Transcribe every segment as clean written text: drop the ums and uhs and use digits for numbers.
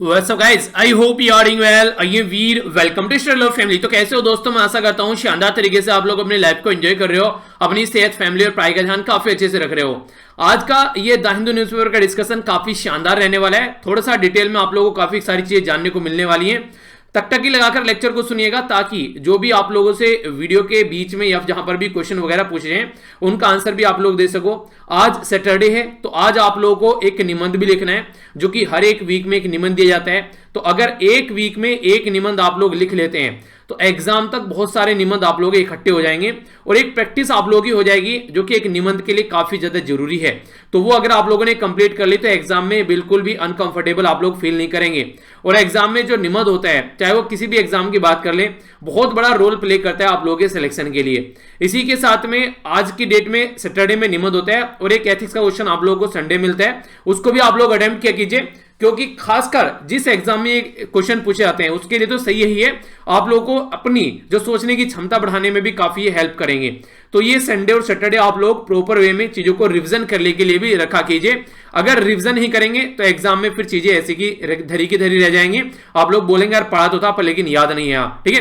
What's up guys? I hope you are doing well. ये Veer welcome to study love family. तो कैसे हो दोस्तों? मैं आशा करता हूँ शानदार तरीके से आप लोग अपनी लाइफ को एंजॉय कर रहे हो, अपनी सेहत, फैमिली और पढ़ाई का ध्यान काफी अच्छे से रख रहे हो। आज का ये द हिंदू न्यूज़पेपर का डिस्कशन काफी शानदार रहने वाला है। थोड़ा सा डिटेल में आप लोगों को काफी सारी चीजें जानने को मिलने वाली हैं। टकटकी लगाकर लेक्चर को सुनिएगा ताकि जो भी आप लोगों से वीडियो के बीच में या जहां पर भी क्वेश्चन वगैरह पूछ रहे हैं उनका आंसर भी आप लोग दे सको। आज सैटरडे है तो आज आप लोगों को एक निबंध भी लिखना है, जो कि हर एक वीक में एक निबंध दिया जाता है। तो अगर एक वीक में एक निबंध आप लोग लिख लेते हैं तो एग्जाम तक बहुत सारे निबंध आप लोग इकट्ठे हो जाएंगे और एक प्रैक्टिस आप लोगों की हो जाएगी, जो कि एक निबंध के लिए काफी ज्यादा जरूरी है। तो वो अगर आप लोगों ने कंप्लीट कर ली तो एग्जाम में बिल्कुल भी अनकंफर्टेबल आप लोग फील नहीं करेंगे। और एग्जाम में जो निबंध होता है, चाहे वो किसी भी एग्जाम की बात कर ले, बहुत बड़ा रोल प्ले करता है आप लोगों के सिलेक्शन के लिए। इसी के साथ में आज की डेट में सैटरडे में निबंध होता है और एक एथिक्स का क्वेश्चन आप लोगों को संडे मिलता है, उसको भी आप लोग अटेम्प्ट किया कीजिए, क्योंकि खासकर जिस एग्जाम में क्वेश्चन पूछे जाते हैं उसके लिए तो सही यही है, आप लोगों को अपनी जो सोचने की क्षमता बढ़ाने में भी काफी हेल्प करेंगे। तो ये संडे और सैटरडे आप लोग प्रॉपर वे में चीजों को रिवीजन करने के लिए भी रखा कीजिए। अगर रिवीजन ही करेंगे तो एग्जाम में फिर चीजें ऐसी की धरी की धरी रह जाएंगी। आप लोग बोलेंगे यार पढ़ा तो था पर लेकिन याद नहीं है। ठीक है,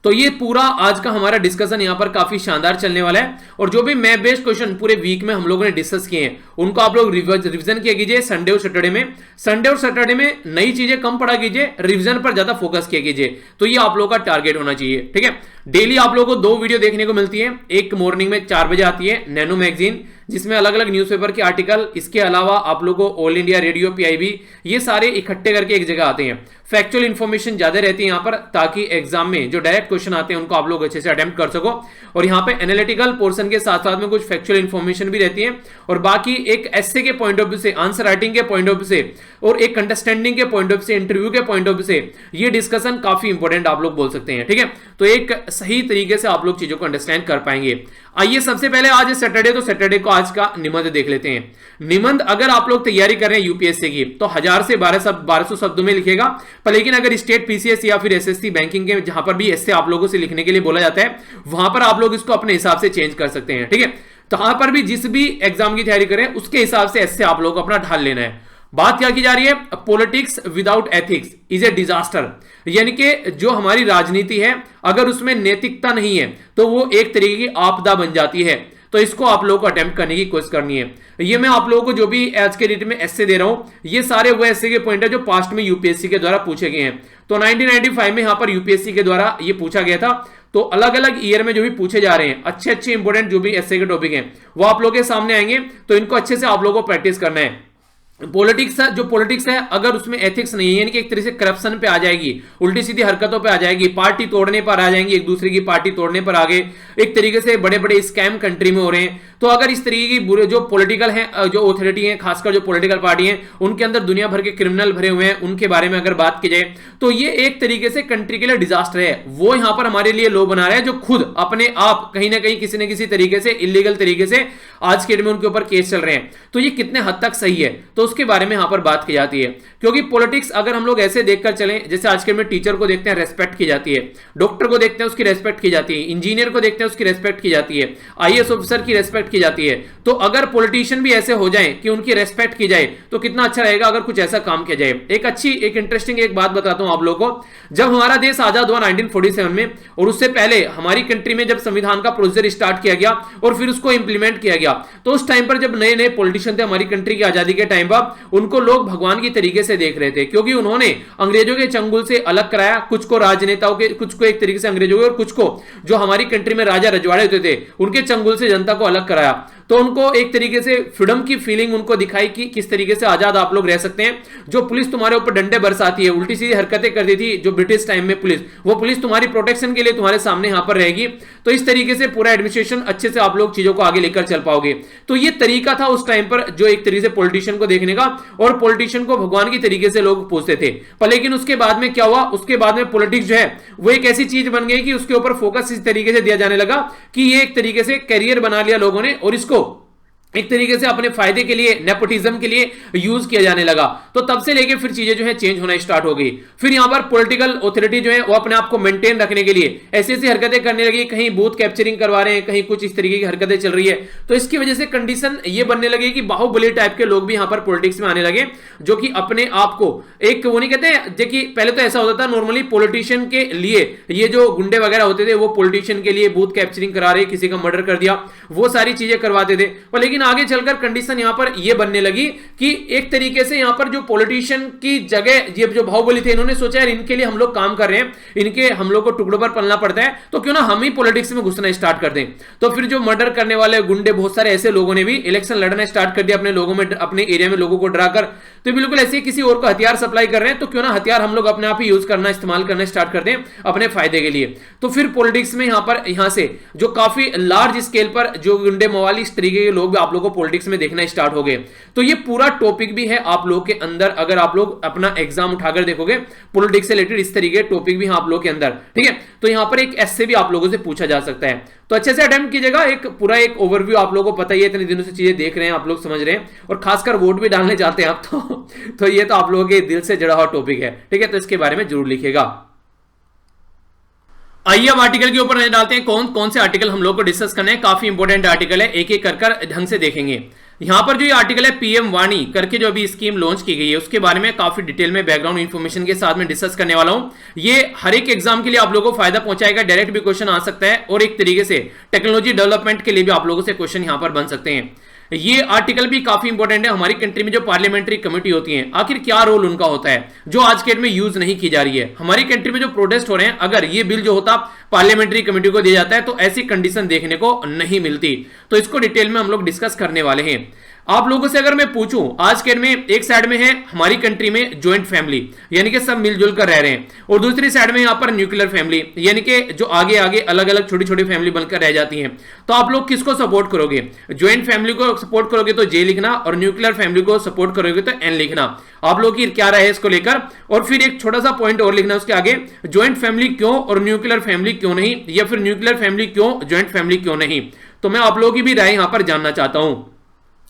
तो ये पूरा आज का हमारा डिस्कशन यहाँ पर काफी शानदार चलने वाला है। और जो भी मैथ बेस्ड क्वेश्चन पूरे वीक में हम लोगों ने डिस्कस किए हैं उनको आप लोग रिवीजन किया कीजिए संडे और सैटरडे में। संडे और सैटरडे में नई चीजें कम पढ़ा कीजिए, रिवीजन पर ज्यादा फोकस किया कीजिए। तो ये आप लोगों का टारगेट होना चाहिए। ठीक है, डेली आप लोगों को 2 वीडियो देखने को मिलती है। एक मॉर्निंग में 4 बजे आती है नैनो मैगजीन, जिसमें अलग अलग न्यूज़पेपर के आर्टिकल, इसके अलावा आप लोगों को ऑल इंडिया रेडियो पीआईबी, ये सारे इकट्ठे करके एक जगह आते हैं। फैक्चुअल इंफॉर्मेशन ज्यादा रहती है यहाँ पर, ताकि एग्जाम में जो डायरेक्ट क्वेश्चन आते हैं उनको आप लोग अच्छे से अटेम्प्ट कर सको। और यहाँ पे एनालिटिकल पोर्शन के साथ साथ में कुछ फैक्चुअल इंफॉर्मेशन भी रहती है, और बाकी एक एस्से के पॉइंट ऑफ व्यू से, आंसर राइटिंग के पॉइंट ऑफ व्यू से, और एक अंडरस्टैंडिंग के पॉइंट ऑफ व्यू से, इंटरव्यू के पॉइंट ऑफ व्यू से ये डिस्कशन काफी इंपॉर्टेंट आप लोग बोल सकते हैं। ठीक है, तो एक सही तरीके से आप लोग चीजों को अंडरस्टैंड कर पाएंगे। आइए सबसे पहले आज सैटरडे, तो सैटरडे को आज का निबंध देख लेते हैं। निबंध अगर आप लोग तैयारी कर रहे हैं यूपीएससी की तो 1000 से 1200 शब्दों में लिखेगा। पर लेकिन अगर स्टेट पीसीएस या फिर एसएससी बैंकिंग के जहां पर भी ऐसे आप लोगों से लिखने के लिए बोला जाता है, वहां पर आप लोग इसको अपने हिसाब से चेंज कर सकते हैं। ठीक है, तो वहां पर भी जिस भी एग्जाम की तैयारी करें उसके हिसाब से ऐसे आप लोग अपना ढाल लेना है। बात क्या की जा रही है? Politics without ethics is a disaster. यानी कि जो हमारी राजनीति है अगर उसमें नैतिकता नहीं है तो वो एक तरीके की आपदा बन जाती है। तो इसको आप लोगों को अटेम्प्ट करने की कोशिश करनी है। ये मैं आप लोगों को जो भी आज के डेट में एस्से दे रहा हूं, ये सारे वो एस्से के पॉइंट है जो पास्ट में यूपीएससी के द्वारा पूछे गए हैं। तो 1995 में यहां पर यूपीएससी के द्वारा ये पूछा गया था। तो अलग अलग ईयर में जो भी पूछे जा रहे हैं अच्छे अच्छे इंपोर्टेंट जो भी एस्से के टॉपिक हैं वो आप लोगों के सामने आएंगे। तो इनको अच्छे से आप लोगों को प्रैक्टिस करना है। पॉलिटिक्स है अगर उसमें एथिक्स नहीं है, यानी कि एक तरह से करप्शन पे आ जाएगी, उल्टी सीधी हरकतों पे आ जाएगी, पार्टी तोड़ने पर आ जाएंगी, एक दूसरे की पार्टी तोड़ने पर आ गए, एक तरीके से बड़े बड़े स्कैम कंट्री में हो रहे हैं। तो अगर इस तरीके की बुरे जो पॉलिटिकल है, जो ऑथोरिटी है, खासकर जो पॉलिटिकल पार्टी है, उनके अंदर दुनिया भर के क्रिमिनल भरे हुए हैं, उनके बारे में अगर बात की जाए तो ये एक तरीके से कंट्री के लिए डिजास्टर है। वो यहां पर हमारे लिए लॉ बना रहा है जो खुद अपने आप कहीं ना कहीं किसी न किसी तरीके से इलीगल तरीके से आज के डेट में उनके ऊपर केस चल रहे हैं। तो ये कितने हद तक सही है, तो उसके बारे में यहां पर बात की जाती है। क्योंकि पॉलिटिक्स अगर हम लोग ऐसे देखकर चलें, जैसे आज के में टीचर को देखते हैं रेस्पेक्ट की जाती है, डॉक्टर को देखते हैं उसकी रेस्पेक्ट की जाती है, इंजीनियर को देखते हैं उसकी रेस्पेक्ट की जाती है, आईएएस ऑफिसर की रेस्पेक्ट की जाती है। तो अगर पॉलिटिशियन भी ऐसे हो जाएं कि उनकी रेस्पेक्ट की जाए तो कितना अच्छा रहेगा अगर कुछ ऐसा काम किया जाए। एक इंटरेस्टिंग एक बात बताता हूं आप लोगों को। जब हमारा देश आजाद हुआ 1947 में, और उससे पहले हमारी कंट्री में जब संविधान का प्रोसीजर स्टार्ट किया गया और फिर उसको इंप्लीमेंट किया गया, तो उस टाइम पर जब नए नए पॉलिटिशियन थे हमारी कंट्री की आजादी के टाइम पर, उनको लोग भगवान की तरीके से देख रहे थे, क्योंकि उन्होंने अंग्रेजों के चंगुल से अलग कराया। कुछ को राजनेताओं के, कुछ को एक तरीके से अंग्रेजों के, और कुछ को जो हमारी कंट्री में राजा रजवाड़े होते थे उनके चंगुल से जनता को अलग कराया। तो उनको एक तरीके से फ्रीडम की फीलिंग उनको दिखाई कि किस तरीके से आजाद आप लोग रह सकते हैं। जो पुलिस तुम्हारे ऊपर डंडे बरसाती है, उल्टी सीधी हरकतें करती थी जो ब्रिटिश टाइम में पुलिस, वो पुलिस तुम्हारी प्रोटेक्शन के लिए तुम्हारे सामने यहां पर रहेगी। तो इस तरीके से पूरा एडमिनिस्ट्रेशन अच्छे से आप लोग चीजों को आगे लेकर चल पाओगे। तो ये तरीका था उस टाइम पर जो एक तरीके से पॉलिटिशियन को देखने का, और पॉलिटिशियन को भगवान की तरीके से लोग पूछते थे। पर लेकिन उसके बाद में क्या हुआ, उसके बाद में पॉलिटिक्स जो है वो एक ऐसी चीज बन गई कि उसके ऊपर फोकस इस तरीके से दिया जाने लगा कि ये एक तरीके से कैरियर बना लिया लोगों ने, और इसको एक तरीके से अपने फायदे के लिए, नेपोटिज्म के लिए यूज किया जाने लगा। तो तब से लेके फिर चीजें जो है चेंज होना स्टार्ट हो गई। फिर यहां पर पॉलिटिकल ऑथोरिटी जो है वो अपने आप को मेंटेन रखने के लिए ऐसी ऐसी हरकतें करने लगी, कहीं बूथ कैप्चरिंग करवा रहे हैं, कहीं कुछ इस तरीके की हरकतें चल रही है। तो इसकी वजह से कंडीशन ये बनने लगी कि बाहुबली टाइप के लोग भी यहां पर पॉलिटिक्स में आने लगे, जो कि अपने आप को एक, वो नहीं कहते हैं, देखिए पहले तो ऐसा होता था नॉर्मली पॉलिटिशियन के लिए, ये जो गुंडे वगैरह होते थे वो पॉलिटिशियन के लिए बूथ कैप्चरिंग करा रहे, किसी का मर्डर कर दिया, वो सारी चीजें करवाते थे। पर लेकिन आगे चलकर कंडीशन यहां पर यह बनने लगी कि एक तरीके से यहां पर जो पॉलिटिशियन की जगह ये जो बाहुबली थे, इन्होंने सोचा यार इनके लिए हम लोग काम कर रहे हैं, इनके हम लोग को टुकड़ों पर पलना पड़ता है, तो क्यों ना हम ही पॉलिटिक्स में घुसना स्टार्ट कर दें। तो फिर जो मर्डर करने वाले गुंडे, बहुत सारे ऐसे लोगों ने भी इलेक्शन लड़ना स्टार्ट कर दिया अपने लोगों में, अपने एरिया में लोगों को डराकर। तो बिल्कुल ऐसे किसी और को हथियार सप्लाई कर रहे हैं, तो क्यों ना हथियार हम लोग अपने आप ही यूज करना, इस्तेमाल करना स्टार्ट कर दें अपने फायदे के लिए। तो फिर पॉलिटिक्स में यहां से जो काफी लार्ज स्केल पर जो गुंडे मवाली इस तरीके के लोग भी आप लोगों को पॉलिटिक्स में देखना स्टार्ट हो गए। तो ये पूरा टॉपिक भी है आप लोग के अंदर, अगर आप लोग अपना एग्जाम उठाकर देखोगे पॉलिटिक्स से रिलेटेड इस तरीके टॉपिक भी है आप लोग के अंदर, ठीक है। तो यहां पर एक ऐसे भी आप लोगों से पूछा जा सकता है, तो अच्छे से अटेम्प्ट कीजिएगा। एक पूरा एक ओवरव्यू आप लोगों को पता ही है, इतने दिनों से चीजें देख रहे हैं आप लोग, समझ रहे हैं, और खासकर वोट भी डालने जाते हैं आप तो ये तो आप लोगों के दिल से जुड़ा हुआ टॉपिक है, ठीक है। तो इसके बारे में जरूर लिखिएगा। आइए अब आर्टिकल के ऊपर नजर डालते हैं, कौन कौन से आर्टिकल हम लोग को डिस्कस करने हैं। काफी इंपोर्टेंट आर्टिकल है, एक एक कर ढंग से देखेंगे। यहां पर जो ये आर्टिकल है पीएम वाणी करके जो अभी स्कीम लॉन्च की गई है, उसके बारे में काफी डिटेल में बैकग्राउंड इंफॉर्मेशन के साथ में डिस्कस करने वाला हूं। ये हर एक एग्जाम के लिए आप लोगों को फायदा पहुंचाएगा, डायरेक्ट भी क्वेश्चन आ सकता है, और एक तरीके से टेक्नोलॉजी डेवलपमेंट के लिए भी आप लोगों से क्वेश्चन यहां पर बन सकते हैं। ये आर्टिकल भी काफी इंपॉर्टेंट है। हमारी कंट्री में जो पार्लियामेंट्री कमेटी होती है, आखिर क्या रोल उनका होता है, जो आज के डेट में यूज नहीं की जा रही है। हमारी कंट्री में जो प्रोटेस्ट हो रहे हैं, अगर ये बिल जो होता पार्लियामेंट्री कमेटी को दिया जाता है तो ऐसी कंडीशन देखने को नहीं मिलती। तो इसको डिटेल में हम लोग डिस्कस करने वाले हैं। आप लोगों से अगर मैं पूछूं, आज के में एक साइड में है हमारी कंट्री में ज्वाइंट फैमिली, यानी कि सब मिलजुल कर रह रहे हैं, और दूसरी साइड में यहां पर न्यूक्लियर फैमिली, यानी कि जो आगे आगे अलग अलग छोटी छोटी फैमिली बनकर रह जाती हैं। तो आप लोग किसको सपोर्ट करोगे? ज्वाइंट फैमिली को सपोर्ट करोगे तो जे लिखना, और न्यूक्लियर फैमिली को सपोर्ट करोगे तो एन लिखना। आप लोग की क्या राय है इसको लेकर? और फिर एक छोटा सा पॉइंट और लिखना उसके आगे, ज्वाइंट फैमिली क्यों और न्यूक्लियर फैमिली क्यों नहीं, या फिर न्यूक्लियर फैमिली क्यों, ज्वाइंट फैमिली क्यों नहीं। तो मैं आप लोगों की भी राय यहां पर जानना चाहता हूं।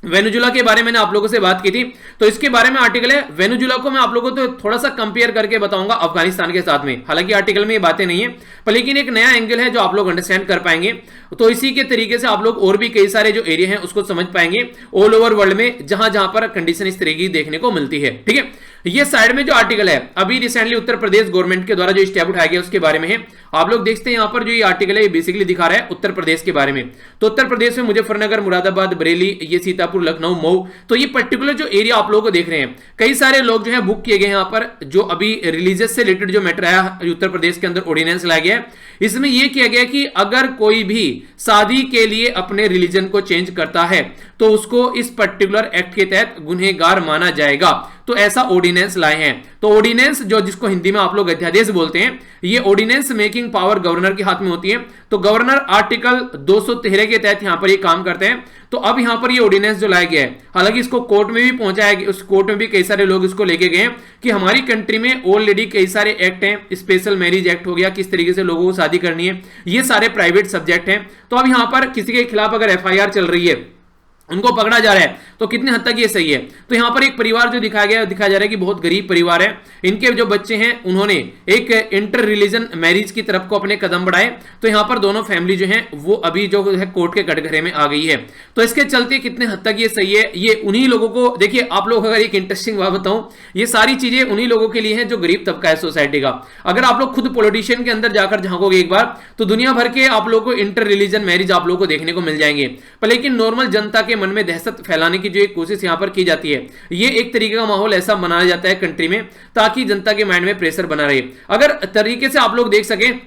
वेनेजुला के बारे में मैंने आप लोगों से बात की थी, तो इसके बारे में आर्टिकल है। वेनेजुला को मैं आप लोगों को तो थोड़ा सा कंपेयर करके बताऊंगा अफगानिस्तान के साथ में, हालांकि आर्टिकल में ये बातें नहीं है, पर लेकिन एक नया एंगल है जो आप लोग अंडरस्टैंड कर पाएंगे। तो इसी के तरीके से आप लोग और भी कई सारे जो एरिया हैं उसको समझ पाएंगे ऑल ओवर वर्ल्ड में, जहां जहां पर कंडीशन इस तरीके की देखने को मिलती है, ठीक है। ये साइड में जो आर्टिकल है, अभी रिसेंटली उत्तर प्रदेश गवर्नमेंट के द्वारा जो स्टेप उठाया गया उसके बारे में है। आप लोग देखते हैं यहां पर जो ये आर्टिकल है, ये बेसिकली दिखा रहा है उत्तर प्रदेश के बारे में। तो उत्तर प्रदेश में मुजफ्फरनगर, मुरादाबाद, बरेली, ये सीतापुर, लखनऊ, मऊ, तो ये पर्टिकुलर जो एरिया आप लोगों को देख रहे हैं, कई सारे लोग जो है बुक किए गए यहां पर। जो अभी रिलीजियस से रिलेटेड जो मैटर आया उत्तर प्रदेश के अंदर, ऑर्डिनेंस लाया गया है, इसमें यह किया गया कि अगर कोई भी शादी के लिए अपने रिलीजन को चेंज करता है तो उसको इस पर्टिकुलर एक्ट के तहत गुनहगार माना जाएगा। तो ऐसा ऑर्डिनेंस लाए हैं। तो ऑर्डिनेंस जो जिसको हिंदी में आप लोग अध्यादेश बोलते हैं, ये ऑर्डिनेंस मेकिंग पावर गवर्नर के हाथ में होती है। तो गवर्नर आर्टिकल 213 के तहत यहां पर ये काम करते हैं। तो अब यहां पर ये ऑर्डिनेंस जो लाया गया है, हालांकि इसको कोर्ट में भी पहुंचाया गया, उस कोर्ट में भी कई सारे लोग इसको लेके गए हैं कि हमारी कंट्री में ऑलरेडी कई सारे एक्ट हैं, स्पेशल मैरिज एक्ट हो गया, किस तरीके से लोगों को शादी करनी है, ये सारे प्राइवेट सब्जेक्ट हैं। तो अब यहां पर किसी के खिलाफ अगर एफआईआर चल रही है, उनको पकड़ा जा रहा है, तो कितने हद तक ये सही है। तो यहां पर एक परिवार जो दिखाया गया, दिखाया जा रहा है कि बहुत गरीब परिवार है, इनके जो बच्चे हैं उन्होंने एक इंटर रिलीजन मैरिज की तरफ को अपने कदम बढ़ाए। तो यहां पर दोनों फैमिली जो है वो अभी जो है कोर्ट के कटघरे में आ गई है। तो इसके चलते कितने हद तक ये सही है, ये उन्हीं लोगों को, देखिए आप लोग अगर एक इंटरेस्टिंग बात बताऊं, ये सारी चीजें उन्हीं लोगों के लिए हैं जो गरीब तबका है सोसाइटी का। अगर आप लोग खुद पॉलिटिशियन के अंदर जाकर झांकोगे एक बार, तो दुनिया भर के आप लोग को इंटर रिलीजन मैरिज आप लोग को देखने को मिल जाएंगे। पर लेकिन नॉर्मल जनता के मन में दहशत फैलाने की जो एक कोशिश यहां पर की जाती है, ये एक तरीके का माहौल ऐसा बनाया जाता है कंट्री में ताकि जनता के माइंड में प्रेशर बना रहे। अगर तरीके से आप लोग देख सकें,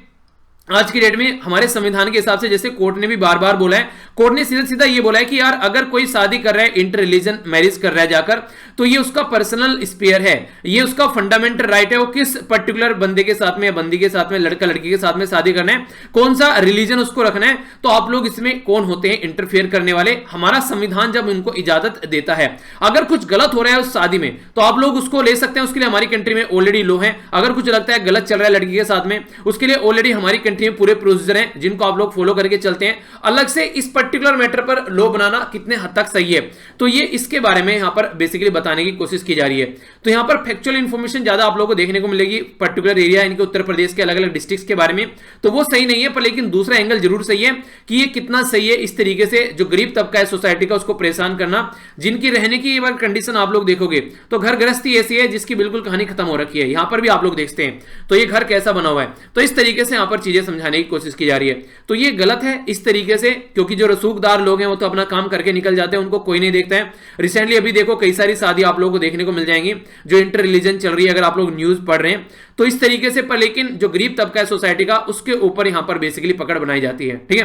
आज की डेट में हमारे संविधान के हिसाब से, जैसे कोर्ट ने भी बार बार बोला है, कोर्ट ने सीधा सीधा ये बोला है कि यार अगर कोई शादी कर रहा है, इंटर रिलीजन मैरिज कर रहा है जाकर, तो ये उसका पर्सनल स्पेयर है, ये उसका फंडामेंटल राइट है। वो किस पर्टिकुलर बंदे के साथ में या बंदी के साथ में, लड़का लड़की के साथ में शादी करना है, कौन सा रिलीजन उसको रखना है, तो आप लोग इसमें कौन होते हैं इंटरफेयर करने वाले? हमारा संविधान जब उनको इजाजत देता है, अगर कुछ गलत हो रहा है उस शादी में, तो आप लोग उसको ले सकते हैं। उसके लिए हमारी कंट्री में ऑलरेडी लॉ है। अगर कुछ लगता है गलत चल रहा है लड़की के साथ में, उसके लिए ऑलरेडी हमारी कंट्री में पूरे प्रोसीजर हैं जिनको आप लोग फॉलो करके चलते हैं, अलग से इस पर्टिकुलर मैटर पर लॉ बनाना कितने हद तक सही है, तो ये इसके बारे में यहां पर बेसिकली बताने की कोशिश की जा रही है। तो यहां पर फैक्चुअल इंफॉर्मेशन ज्यादा आप लोगों को देखने को मिलेगी पर्टिकुलर एरिया इनके उत्तर प्रदेश के अलग अलग डिस्ट्रिक्ट्स के बारे में, तो वो सही नहीं है, पर लेकिन दूसरा एंगल जरूर सही है कि ये कितना सही है इस तरीके से जो गरीब तबका है सोसाइटी का उसको परेशान करना, जिनकी रहने की कंडीशन आप लोग देखोगे तो घर गृहस्थी ऐसी है जिसकी बिल्कुल कहानी खत्म हो रखी है, यहां पर भी आप लोग देखते हैं तो ये घर कैसा बना हुआ है, तो इस तरीके से यहां पर चीजें समझाने की कोशिश की जा रही है। तो ये गलत है इस तरीके से, क्योंकि जो रसूखदार लोग हैं वो तो अपना काम करके निकल जाते हैं, उनको कोई नहीं देखता है। रिसेंटली अभी देखो कई सारी शादी आप लोगों को देखने को मिल जाएंगी जो इंटर रिलीजन चल रही है, अगर आप लोग न्यूज पढ़ रहे हैं तो इस तरीके से, पर लेकिन जो गरीब तबका है सोसाइटी का उसके ऊपर यहां पर बेसिकली पकड़ बनाई जाती है। ठीक है,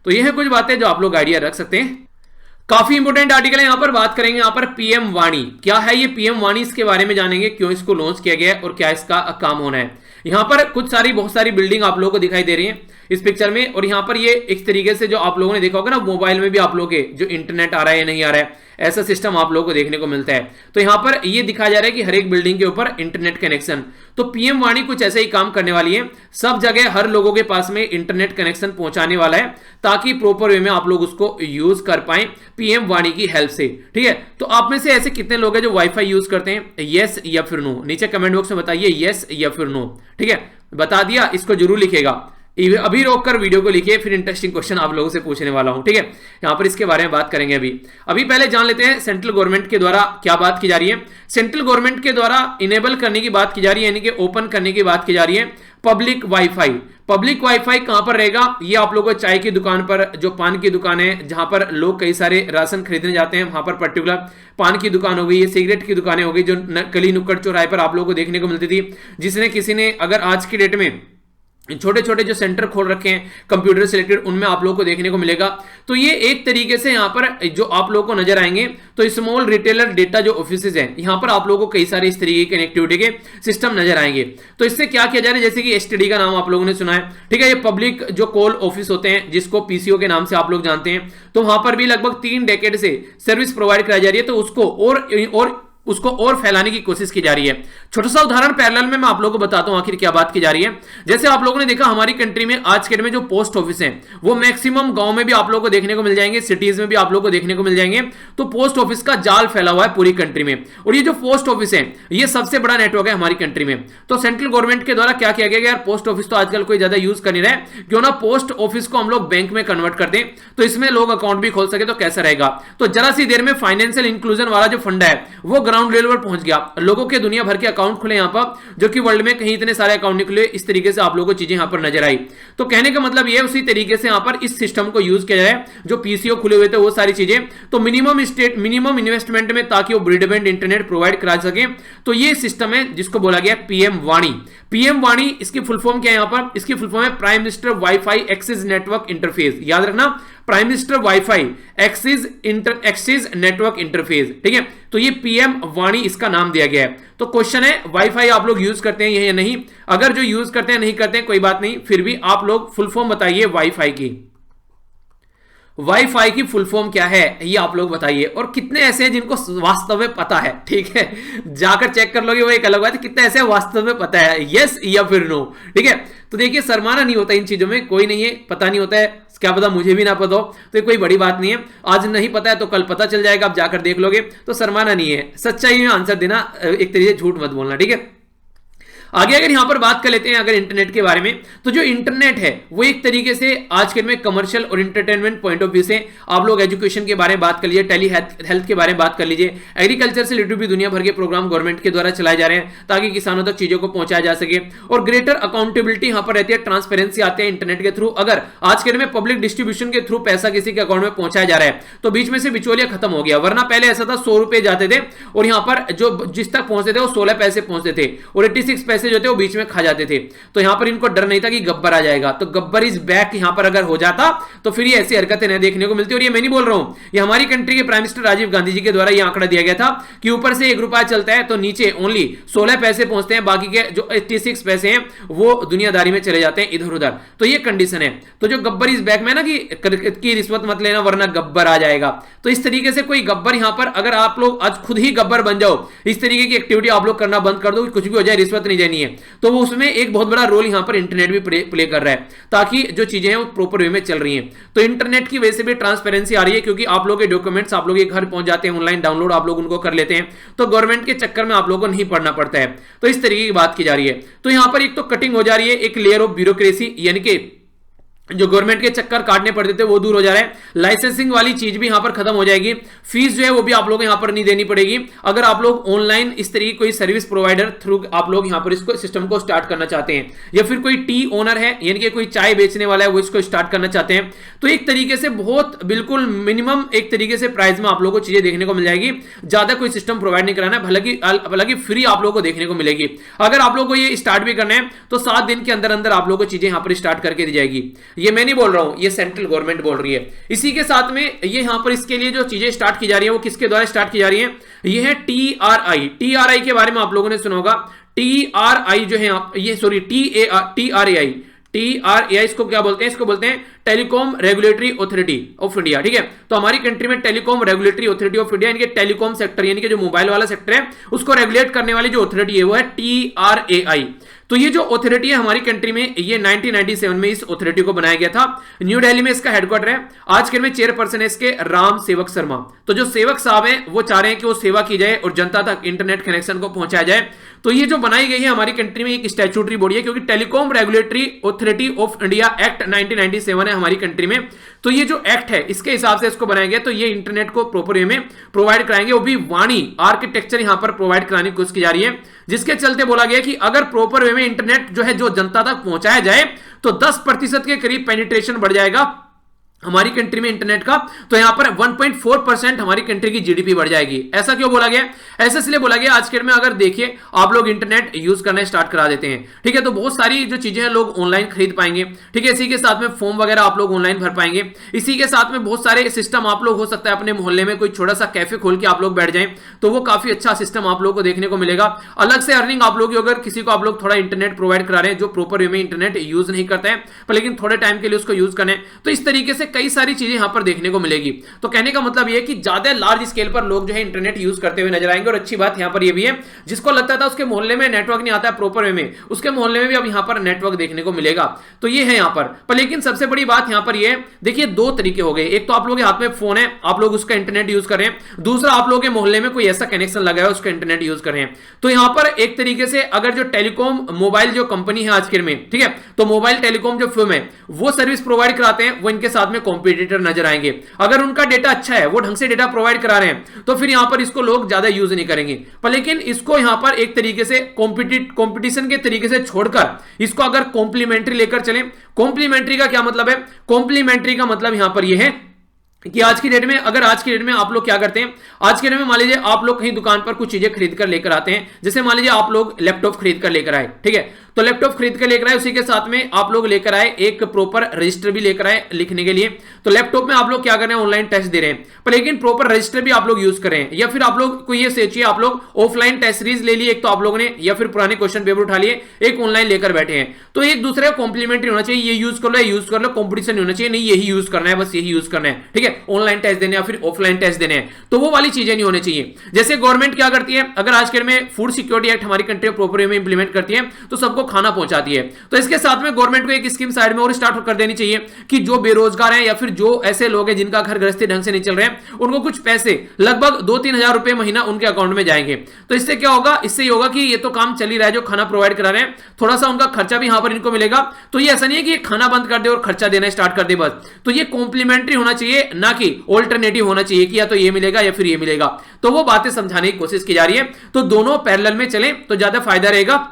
तो ये है कुछ बातें जो आप लोग आइडिया रख सकते हैं। काफी इंपोर्टेंट आर्टिकल है, यहां पर बात करेंगे यहां पर पीएम वाणी क्या है, ये पीएम वाणी इसके बारे में जानेंगे, क्यों इसको लॉन्च किया गया है और क्या इसका काम होना है। यहां पर बहुत सारी बिल्डिंग आप लोगों को दिखाई दे रही है इस पिक्चर में, और यहां पर ये एक तरीके से जो आप लोगों ने देखा होगा ना मोबाइल में भी आप लोगों के जो इंटरनेट आ रहा है या नहीं आ रहा है, ऐसा सिस्टम आप लोगों को देखने को मिलता है। तो यहां पर ये दिखाया जा रहा है कि हर एक बिल्डिंग के ऊपर इंटरनेट कनेक्शन, तो पीएम वाणी कुछ ऐसा ही काम करने वाली है, सब जगह हर लोगों के पास में इंटरनेट कनेक्शन पहुंचाने वाला है ताकि प्रॉपर वे में आप लोग उसको यूज कर पाए पीएम वाणी की हेल्प से। ठीक है, तो आप में से ऐसे कितने लोग हैं जो वाईफाई यूज करते हैं, यस या फिर नो, नीचे कमेंट बॉक्स में बताइए यस या फिर नो। ठीक है, बता दिया, इसको जरूर लिखेगा, अभी रोककर वीडियो को लिखिए, फिर इंटरेस्टिंग क्वेश्चन आप लोगों से पूछने वाला हूं। ठीक है, यहां पर इसके बारे में बात करेंगे। अभी पहले जान लेते हैं सेंट्रल गवर्नमेंट के द्वारा क्या बात की जा रही है। सेंट्रल गवर्नमेंट के द्वारा इनेबल करने की बात की जा रही है, यानी कि ओपन करने की बात की जा रही है पब्लिक वाईफाई। पब्लिक वाईफाई कहां पर रहेगा, ये आप लोगों को चाय की दुकान पर, जो पान की दुकान है जहां पर लोग कई सारे राशन खरीदने जाते हैं, वहां पर पर्टिकुलर पान की दुकान हो गई, सिगरेट की दुकानें हो गई, जो गली नुक्कड़ चौराहे पर आप लोगों को देखने को मिलती थी, जिसने किसी ने अगर आज की डेट में छोटे छोटे जो सेंटर खोल रखे हैं कंप्यूटर से रिलेटेड, उनमें आप लोगों को देखने को मिलेगा। तो ये एक तरीके से यहां पर जो आप लोगों को नजर आएंगे, तो स्मॉल रिटेलर डेटा जो ऑफिसेज हैं, यहां पर आप लोगों को कई सारे इस तरीके के कनेक्टिविटी के सिस्टम नजर आएंगे। तो इससे क्या किया जा रहा है, जैसे कि एसटीडी का नाम आप लोगों ने सुना है, ठीक है, ये पब्लिक जो कॉल ऑफिस होते हैं जिसको पीसीओ के नाम से आप लोग जानते हैं, तो वहां पर भी लगभग 3 डेकेड से सर्विस प्रोवाइड कराई जा रही है, तो उसको और फैलाने की कोशिश की जा रही है। छोटा सा उदाहरण पैरेलल में मैं आप लोगों को बताता हूं आखिर क्या बात की जा रही है। जैसे आप लोगों ने देखा हमारी कंट्री में आज के डेट में जो पोस्ट ऑफिस हैं वो मैक्सिमम गांव में भी आप लोगों को देखने को मिल जाएंगे, सिटीज में भी आप लोगों को देखने को मिल जाएंगे। तो पोस्ट ऑफिस का जाल फैला हुआ है पूरी कंट्री में, और ये जो पोस्ट ऑफिस है ये सबसे बड़ा नेटवर्क है हमारी कंट्री में। तो सेंट्रल गवर्नमेंट के द्वारा क्या किया गया, यार पोस्ट ऑफिस तो आजकल कोई ज्यादा यूज कर नहीं रहा है, क्यों ना पोस्ट ऑफिस को हम लोग बैंक में कन्वर्ट कर दें, तो इसमें लोग अकाउंट भी खोल सके तो कैसा रहेगा। तो जरा सी देर में फाइनेंशियल इंक्लूजन वाला जो फंड है वो ग्राउंड लेवल पर पहुंच गया, लोगों के दुनिया भर के अकाउंट खुले यहां पर, जो कि वर्ल्ड में कहीं इतने सारे अकाउंट निकले, इस तरीके से आप लोगों को चीजें यहां पर नजर आई। तो कहने का मतलब ये उसी तरीके से यहां पर इस सिस्टम को यूज किया जाए, जो पीसीओ खुले हुए थे वो सारी चीजें, तो मिनिमम इन्वेस्टमेंट में, ताकि वो ब्रॉडबैंड इंटरनेट प्रोवाइड करा सके। तो ये सिस्टम है जिसको बोला गया पीएम वाणी। पीएम वाणी इसकी फुल फॉर्म क्या है, यहां पर इसकी फुल फॉर्म है prime minister wifi access network interface. याद रखना, prime minister wifi access network interface. ठीक है, तो ये पीएम वाणी इसका नाम दिया गया है। तो क्वेश्चन है वाईफाई आप लोग यूज करते हैं या नहीं, अगर जो यूज करते हैं नहीं करते हैं कोई बात नहीं, फिर भी आप लोग फुल फॉर्म बताइए वाईफाई की। वाईफाई की फुल फॉर्म क्या है ये आप लोग बताइए, और कितने ऐसे हैं जिनको वास्तव में पता है। ठीक है, जाकर चेक कर लोगे वो एक अलग बात है, कितने ऐसे वास्तव में पता है, यस या फिर नो। ठीक है, तो देखिए शर्माना नहीं होता इन चीजों में, कोई नहीं है पता नहीं होता है, क्या पता मुझे भी ना पता हो, तो ये कोई बड़ी बात नहीं है। आज नहीं पता है तो कल पता चल जाएगा, आप जाकर देख लोगे, तो शर्माना नहीं है, सच्चाई में आंसर देना, एक तरीके से झूठ मत बोलना। ठीक है, आगे अगर यहां पर बात कर लेते हैं अगर इंटरनेट के बारे में, तो जो इंटरनेट है वो एक तरीके से आज के में कमर्शियल और इंटरटेनमेंट पॉइंट ऑफ व्यू से आप लोग एजुकेशन के बारे में बात कर लीजिए, टेली हेल्थ के बारे में बात कर लीजिए, एग्रीकल्चर से रिलेटेड भी दुनिया भर के प्रोग्राम गवर्नमेंट के द्वारा चलाए जा रहे हैं ताकि किसानों तक चीजों को पहुंचाया जा सके, और ग्रेटर अकाउंटेबिलिटी यहां पर रहती है, ट्रांसपेरेंसी आते हैं इंटरनेट के थ्रू। अगर आज के में पब्लिक डिस्ट्रीब्यूशन के थ्रू पैसा किसी के अकाउंट में पहुंचाया जा रहा है तो बीच में से बिचौलिया खत्म हो गया, वरना पहले ऐसा था 100 रुपए जाते थे और यहां पर जो जिस तक पहुंचते थे वो 16 पैसे पहुंचते थे, और 86 पैसे जो थे वो बीच में जाते थे। तो यहां पर इनको डर नहीं था कि गब्बर आ जाएगा, तो गब्बर इज बैक यहां पर अगर हो जाता तो फिर ये ऐसी हरकतें नहीं देखने को मिलती। और ये मैं नहीं बोल रहा हूं, ये हमारी कंट्री के प्राइम मिनिस्टर राजीव गांधी जी के द्वारा ये आंकड़ा दिया गया था कि ऊपर से 1 रुपया चलता है तो नीचे ओनली 16 पैसे पहुंचते हैं, बाकी के जो 86 पैसे हैं वो दुनियादारी में चले जाते हैं इधर उधर। तो ये कंडीशन है। तो जो गब्बर इज बैक में ना कि रिश्वत मत लेना वरना गब्बर आ जाएगा, तो इस तरीके से कोई गब्बर यहां पर, अगर आप लोग आज खुद ही गब्बर बन जाओ, इस तरीके की एक्टिविटी आप लोग करना बंद कर दो, कुछ भी हो जाए रिश्वत नहीं नहीं है, तो वो उसमें एक बहुत बड़ा रोल यहां पर इंटरनेट भी प्ले कर रहा है, ताकि जो चीजें हैं वो प्रॉपर वे में चल रही हैं। तो इंटरनेट की वजह से भी ट्रांसपेरेंसी आ रही है, क्योंकि आप लोगों के डॉक्यूमेंट्स आप लोगों के घर पहुंच जाते हैं, ऑनलाइन डाउनलोड आप लोग उनको कर लेते हैं, तो गवर्नमेंट के चक्कर में आप लोगों को नहीं पढ़ना पड़ता है। तो इस तरीके की बात की जा रही है। तो यहां पर एक तो कटिंग हो जा रही है, एक लेयर ऑफ ब्यूरोक्रेसी, यानी कि जो गवर्नमेंट के चक्कर काटने पड़ते थे वो दूर हो जा रहा है। लाइसेंसिंग वाली चीज भी यहां पर खत्म हो जाएगी। फीस जो है वो भी आप लोगों को यहां पर नहीं देनी पड़ेगी। अगर आप लोग ऑनलाइन इस तरीके कोई सर्विस प्रोवाइडर थ्रू आप लोग यहां पर इसको सिस्टम को स्टार्ट करना चाहते हैं, या फिर कोई टी ओनर है यानी कि कोई चाय बेचने वाला है वो इसको स्टार्ट करना चाहते हैं, तो एक तरीके से बहुत बिल्कुल मिनिमम एक तरीके से प्राइस में आप लोगों को चीजें देखने को मिल जाएगी। ज्यादा कोई सिस्टम प्रोवाइड नहीं कराना है, हालांकि फ्री आप लोगों को देखने को मिलेगी। अगर आप लोगों को ये स्टार्ट भी करना है तो 7 दिन के अंदर अंदर आप लोगों को चीजें यहां पर स्टार्ट करके दी जाएगी। ये मैं नहीं बोल रहा हूं, ये सेंट्रल गवर्नमेंट बोल रही है। इसी के साथ में ये यहां पर इसके लिए जो चीजें स्टार्ट की जा रही है वो किसके द्वारा स्टार्ट की जा रही है, ये है टीआरआई। टीआरआई के बारे में आप लोगों ने सुना होगा। टीआरआई जो है ये सॉरी टीआरएआई, टीआरएआई इसको क्या बोलते हैं, इसको बोलते हैं telecom regulatory authority of India. ठीक है, तो हमारी कंट्री में telecom regulatory authority of India यानी कि टेलीकॉम सेक्टर यानी कि जो मोबाइल वाला सेक्टर है उसको रेगुलेट करने वाली जो अथॉरिटी है वो है टीआरएआई। तो ये जो अथॉरिटी है हमारी कंट्री में, ये 1997 में इस अथॉरिटी को बनाया गया था। न्यू दिल्ली में इसका हेडक्वार्टर है। आज के में चेयरपर्सन है इसके राम सेवक शर्मा। तो जो सेवक साहब हैं वो चाह रहे हैं कि वो सेवा की जाए और जनता तक इंटरनेट कनेक्शन को पहुंचाया जाए। तो ये जो बनाई गई है हमारी कंट्री में एक स्टैट्यूटरी बॉडी है, क्योंकि telecom regulatory authority of India act 1997 है हमारी कंट्री में। तो ये जो एक्ट है इसके हिसाब से इसको बनाया गया। तो ये इंटरनेट को प्रॉपर वे में प्रोवाइड कराएंगे, वो भी वाणी आर्किटेक्चर यहां पर प्रोवाइड कराने की कोशिश की जा रही है, जिसके चलते बोला गया कि अगर प्रॉपर वे में इंटरनेट जो है जो जनता तक पहुंचाया जाए तो 10% के करीब पेनिट्रेशन बढ़ जाएगा हमारी कंट्री में इंटरनेट का। तो यहां पर 1.4% हमारी कंट्री की जीडीपी बढ़ जाएगी। ऐसा क्यों बोला गया, ऐसा इसलिए बोला गया आज के में अगर देखिए आप लोग इंटरनेट यूज करना स्टार्ट करा देते हैं, ठीक है, तो बहुत सारी जो चीजें हैं लोग ऑनलाइन खरीद पाएंगे। ठीक है, इसी के साथ में फॉर्म वगैरह आप लोग ऑनलाइन भर पाएंगे। इसी के साथ में बहुत सारे सिस्टम आप लोग हो सकता है अपने मोहल्ले में कोई छोटा सा कैफे खोल के आप लोग बैठ जाएं, तो वो काफी अच्छा सिस्टम आप लोग को देखने को मिलेगा। अलग से अर्निंग आप लोग अगर किसी को आप लोग थोड़ा इंटरनेट प्रोवाइड करा रहे हैं जो प्रॉपर वे में इंटरनेट यूज नहीं करते हैं पर लेकिन थोड़े टाइम के लिए उसको यूज करें, तो इस तरीके से कई सारी चीजें पर देखने को मिलेगी। तो कहने का मतलब यह कि ज्यादा लार्ज स्केल पर लोग जो है इंटरनेट यूज करते हुए नजर आएंगे। और अच्छी बात यहां पर यह भी है, जिसको लगता था उसके मोहल्ले में नेटवर्क नहीं आता है प्रॉपर वे में, उसके मोहल्ले में भी अब यहां पर नेटवर्क देखने को मिलेगा। तो ये है यहां पर लेकिन सबसे बड़ी बात यहां पर यह देखिए, 2 तरीके हो गए। एक तो आप लोगों के हाथ में फोन है, आप लोग उसका इंटरनेट यूज कर रहे हैं। दूसरा आप लोगों के मोहल्ले में कोई ऐसा कनेक्शन लगा है उसका इंटरनेट यूज कर रहे हैं। तो यहां पर एक तरीके से अगर जो टेलीकॉम मोबाइल जो कंपनी है आज के में, ठीक है, तो मोबाइल टेलीकॉम जो फर्म है वो सर्विस प्रोवाइड कराते हैं, वो इनके साथ में कॉम्पिटिटर नजर आएंगे। अगर उनका डेटा अच्छा है, वो ढंग से डेटा प्रोवाइड करा रहे हैं, तो फिर यहां पर इसको लोग ज्यादा यूज नहीं करेंगे। पर लेकिन इसको यहां पर एक तरीके से कंपटीशन के तरीके से छोड़कर इसको अगर कॉम्प्लीमेंट्री लेकर चलें। कॉम्प्लीमेंट्री का क्या मतलब है, कॉम्प्लीमेंट्री का मतलब यहां पर यह है कि आज की डेट में अगर आज की डेट में आप लोग क्या करते हैं, आज की डेट में मान लीजिए आप लोग कहीं दुकान पर कुछ चीजें खरीद कर लेकर आते हैं। जैसे मान लीजिए आप लोग लैपटॉप खरीद कर लेकर आए, ठीक है, तो लैपटॉप खरीद कर लेकर आए, उसी के साथ में आप लोग लेकर आए एक प्रॉपर रजिस्टर भी लेकर आए लिखने के लिए। तो लैपटॉप में आप लोग क्या कर रहे हैं, ऑनलाइन टेस्ट दे रहे हैं, पर लेकिन प्रॉपर रजिस्टर भी आप लोग यूज कर रहे हैं। या फिर आप लोग को ये सोचिए आप लोग ऑफलाइन टेस्ट सीरीज ले लिए एक तो आप लोगों ने, या फिर पुराने क्वेश्चन पेपर उठा लिए, एक ऑनलाइन लेकर बैठे हैं। तो एक दूसरे को कॉम्प्लीमेंट्री होना चाहिए, ये यूज कर लो, कॉम्पिटिशन नहीं होना चाहिए, नहीं यही यूज करना है, बस यही यूज करना है, ठीक है, ऑनलाइन टेस्ट देने या फिर ऑफलाइन टेस्ट देने हैं, तो वो वाली चीजें नहीं होनी चाहिए। जैसे गवर्नमेंट क्या करती है, अगर आज के में फूड सिक्योरिटी एक्ट हमारी कंट्री प्रॉपर वे में इंप्लीमेंट करती है तो सबको खाना पहुंचाती है। तो इसके साथ में गवर्नमेंट को एक स्कीम साइड में और स्टार्ट कर देनी चाहिए कि जो बेरोजगार हैं या फिर जो ऐसे लोग हैं जिनका घर गृहस्थी ढंग से नहीं चल रहे हैं, उनको कुछ पैसे लगभग 2-3 हजार रुपए महीना उनके अकाउंट में जाएंगे। तो इससे क्या होगा, इससे ये होगा कि ये तो काम चल ही रहा है जो खाना प्रोवाइड करा रहे हैं, थोड़ा सा उनका खर्चा भी यहां पर इनको मिलेगा। तो ये ऐसा नहीं है कि ये खाना बंद कर दे और खर्चा देना स्टार्ट कर दे बस। तो ये कॉम्प्लीमेंट्री होना चाहिए, ना कि ऑल्टरनेटिव होना चाहिए कि या तो ये मिलेगा या फिर ये मिलेगा। तो वो बातें समझाने की कोशिश की जा रही है। तो दोनों पैरेलल में चलें तो ज्यादा फायदा रहेगा,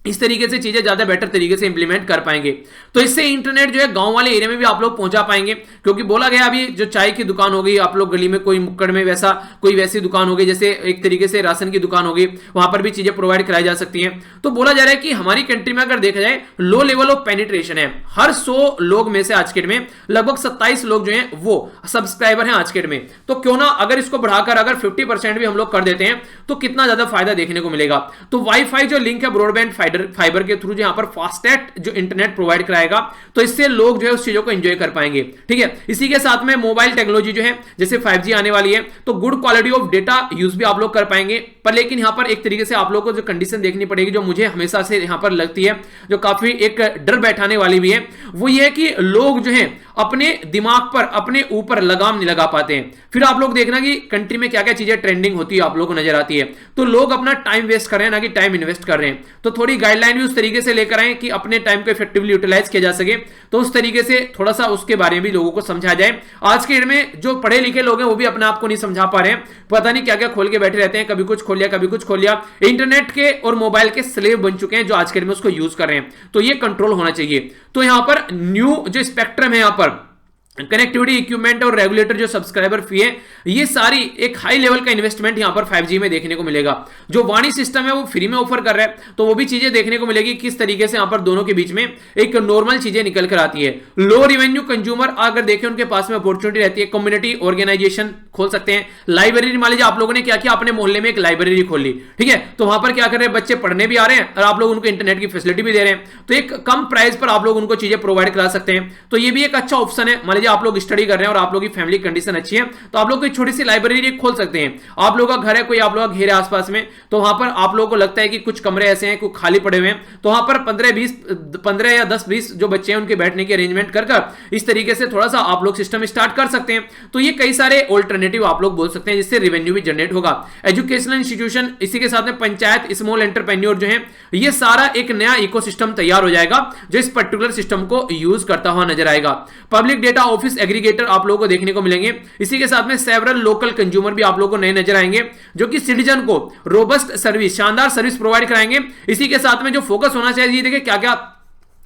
इस तरीके से चीजें ज्यादा बेटर तरीके से इंप्लीमेंट कर पाएंगे। तो इससे इंटरनेट जो है गांव वाले एरिया में भी आप लोग पहुंचा पाएंगे, क्योंकि बोला गया अभी जो चाय की दुकान हो गई, आप लोग गली में कोई मुक्कड़ में वैसा कोई वैसी दुकान हो गई, जैसे एक तरीके से राशन की दुकान हो गई, वहां पर भी चीजें प्रोवाइड कराई जा सकती हैं। तो बोला जा रहा है कि हमारी कंट्री में अगर देखा जाए लो लेवल ऑफ पेनिट्रेशन है, हर 100 लोग में से आज के डेट में लगभग 27 लोग जो है वो सब्सक्राइबर हैं आज के डेट में। तो क्यों ना अगर इसको बढ़ाकर अगर 50% भी हम लोग कर देते हैं तो कितना ज्यादा फायदा देखने को मिलेगा। तो वाईफाई जो लिंक है ब्रॉडबैंड फाइबर के थ्रू जो यहाँ पर फास्टेस्ट जो इंटरनेट प्रोवाइड कराएगा, तो इससे लोग जो है उस चीजों को एंजॉय कर पाएंगे। ठीक है, इसी के साथ में मोबाइल टेक्नोलॉजी जो है जैसे 5G आने वाली है, तो good quality of data use भी आप लोग कर पाएंगे। पर लेकिन यहाँ पर एक तरीके से आप लोग को जो कंडीशन देखनी पड़ेगी, जो मुझे हमेशा से यहाँ पर लगती है, जो काफी एक डर बैठाने वाली भी है, वो ये है कि लोग जो है अपने दिमाग पर, अपने ऊपर लगाम नहीं लगा पाते हैं। फिर आप लोग देखना कि कंट्री में क्या क्या चीजें ट्रेंडिंग होती है आप लोग को नजर आती है, तो लोग अपना टाइम वेस्ट कर रहे हैं, ना कि टाइम इन्वेस्ट कर रहे हैं। तो थोड़ी गाइडलाइन भी उस तरीके से लेकर आए कि अपने टाइम को इफेक्टिवली यूटिलाइज किया जा सके, तो उस तरीके से थोड़ा सा उसके बारे में भी लोगों को समझा जाए। आज के डेट में जो पढ़े लिखे लोग हैं वो भी अपने आप को नहीं समझा पा रहे हैं, पता नहीं क्या क्या खोल के बैठे रहते हैं, कभी कुछ खोल लिया कभी कुछ खोल लिया, इंटरनेट के और मोबाइल के स्लेव बन चुके हैं जो आज के डेट में उसको यूज कर रहे हैं। तो ये कंट्रोल होना चाहिए। तो यहां पर न्यू जो स्पेक्ट्रम है, यहां पर कनेक्टिविटी इक्विपमेंट और रेगुलेटर जो सब्सक्राइबर फी है, ये सारी एक हाई लेवल का इन्वेस्टमेंट यहां पर 5G में देखने को मिलेगा। जो वाणी सिस्टम है वो फ्री में ऑफर कर रहा है, तो वो भी चीजें देखने को मिलेगी किस तरीके से यहां पर दोनों के बीच में एक नॉर्मल चीजें निकल कर आती है। लो रेवेन्यू कंज्यूमर अगर देखें उनके पास में अपॉर्चुनिटी रहती है, कम्युनिटी ऑर्गेनाइजेशन खोल सकते हैं। लाइब्रेरी मान लीजिए आप लोगों ने क्या किया, अपने मोहल्ले में एक लाइब्रेरी खोल ली, ठीक है, तो वहां पर क्या कर रहे हैं, बच्चे पढ़ने भी आ रहे हैं और आप लोग उनको इंटरनेट की फैसिलिटी भी दे रहे हैं, तो एक कम प्राइस पर आप लोग उनको चीजें प्रोवाइड करा सकते हैं। तो ये भी एक अच्छा ऑप्शन है। मान लीजिए आप लोग स्टडी कर रहे हैं और आप लोगों की फैमिली कंडीशन अच्छी है, तो आप लोग कोई छोटी सी लाइब्रेरी खोल सकते हैं। आप लोगों का घर है, कोई आप लोग का घेर है आसपास में, तो वहां पर आप लोगों को लगता है कि कुछ कमरे ऐसे हैं कुछ खाली पड़े हुए हैं, तो वहां पर 15 या 10-20 जो बच्चे हैं उनके बैठने की अरेंजमेंट कर इस तरीके से थोड़ा सा आप लोग सिस्टम स्टार्ट कर सकते हैं। तो ये कई सारे ऑल्टरनेटिव आप लोग बोल सकते हैं जिससे रेवेन्यू भी जनरेट होगा। एजुकेशनल इंस्टीट्यूशन, इसी के साथ में पंचायत, स्मॉल एंटरप्रेन्योर जो है, ये सारा एक नया इकोसिस्टम तैयार हो जाएगा जो इस पर्टिकुलर सिस्टम को यूज करता हुआ नजर आएगा। पब्लिक डेटा ऑफिस एग्रीगेटर आप लोगों को देखने को मिलेंगे। इसी के साथ में सेवरल लोकल कंज्यूमर भी आप लोगों को नए नजर आएंगे जो कि सिटीजन को रोबस्ट सर्विस, शानदार सर्विस प्रोवाइड कराएंगे। इसी के साथ में जो फोकस होना चाहिए, देखिए क्या क्या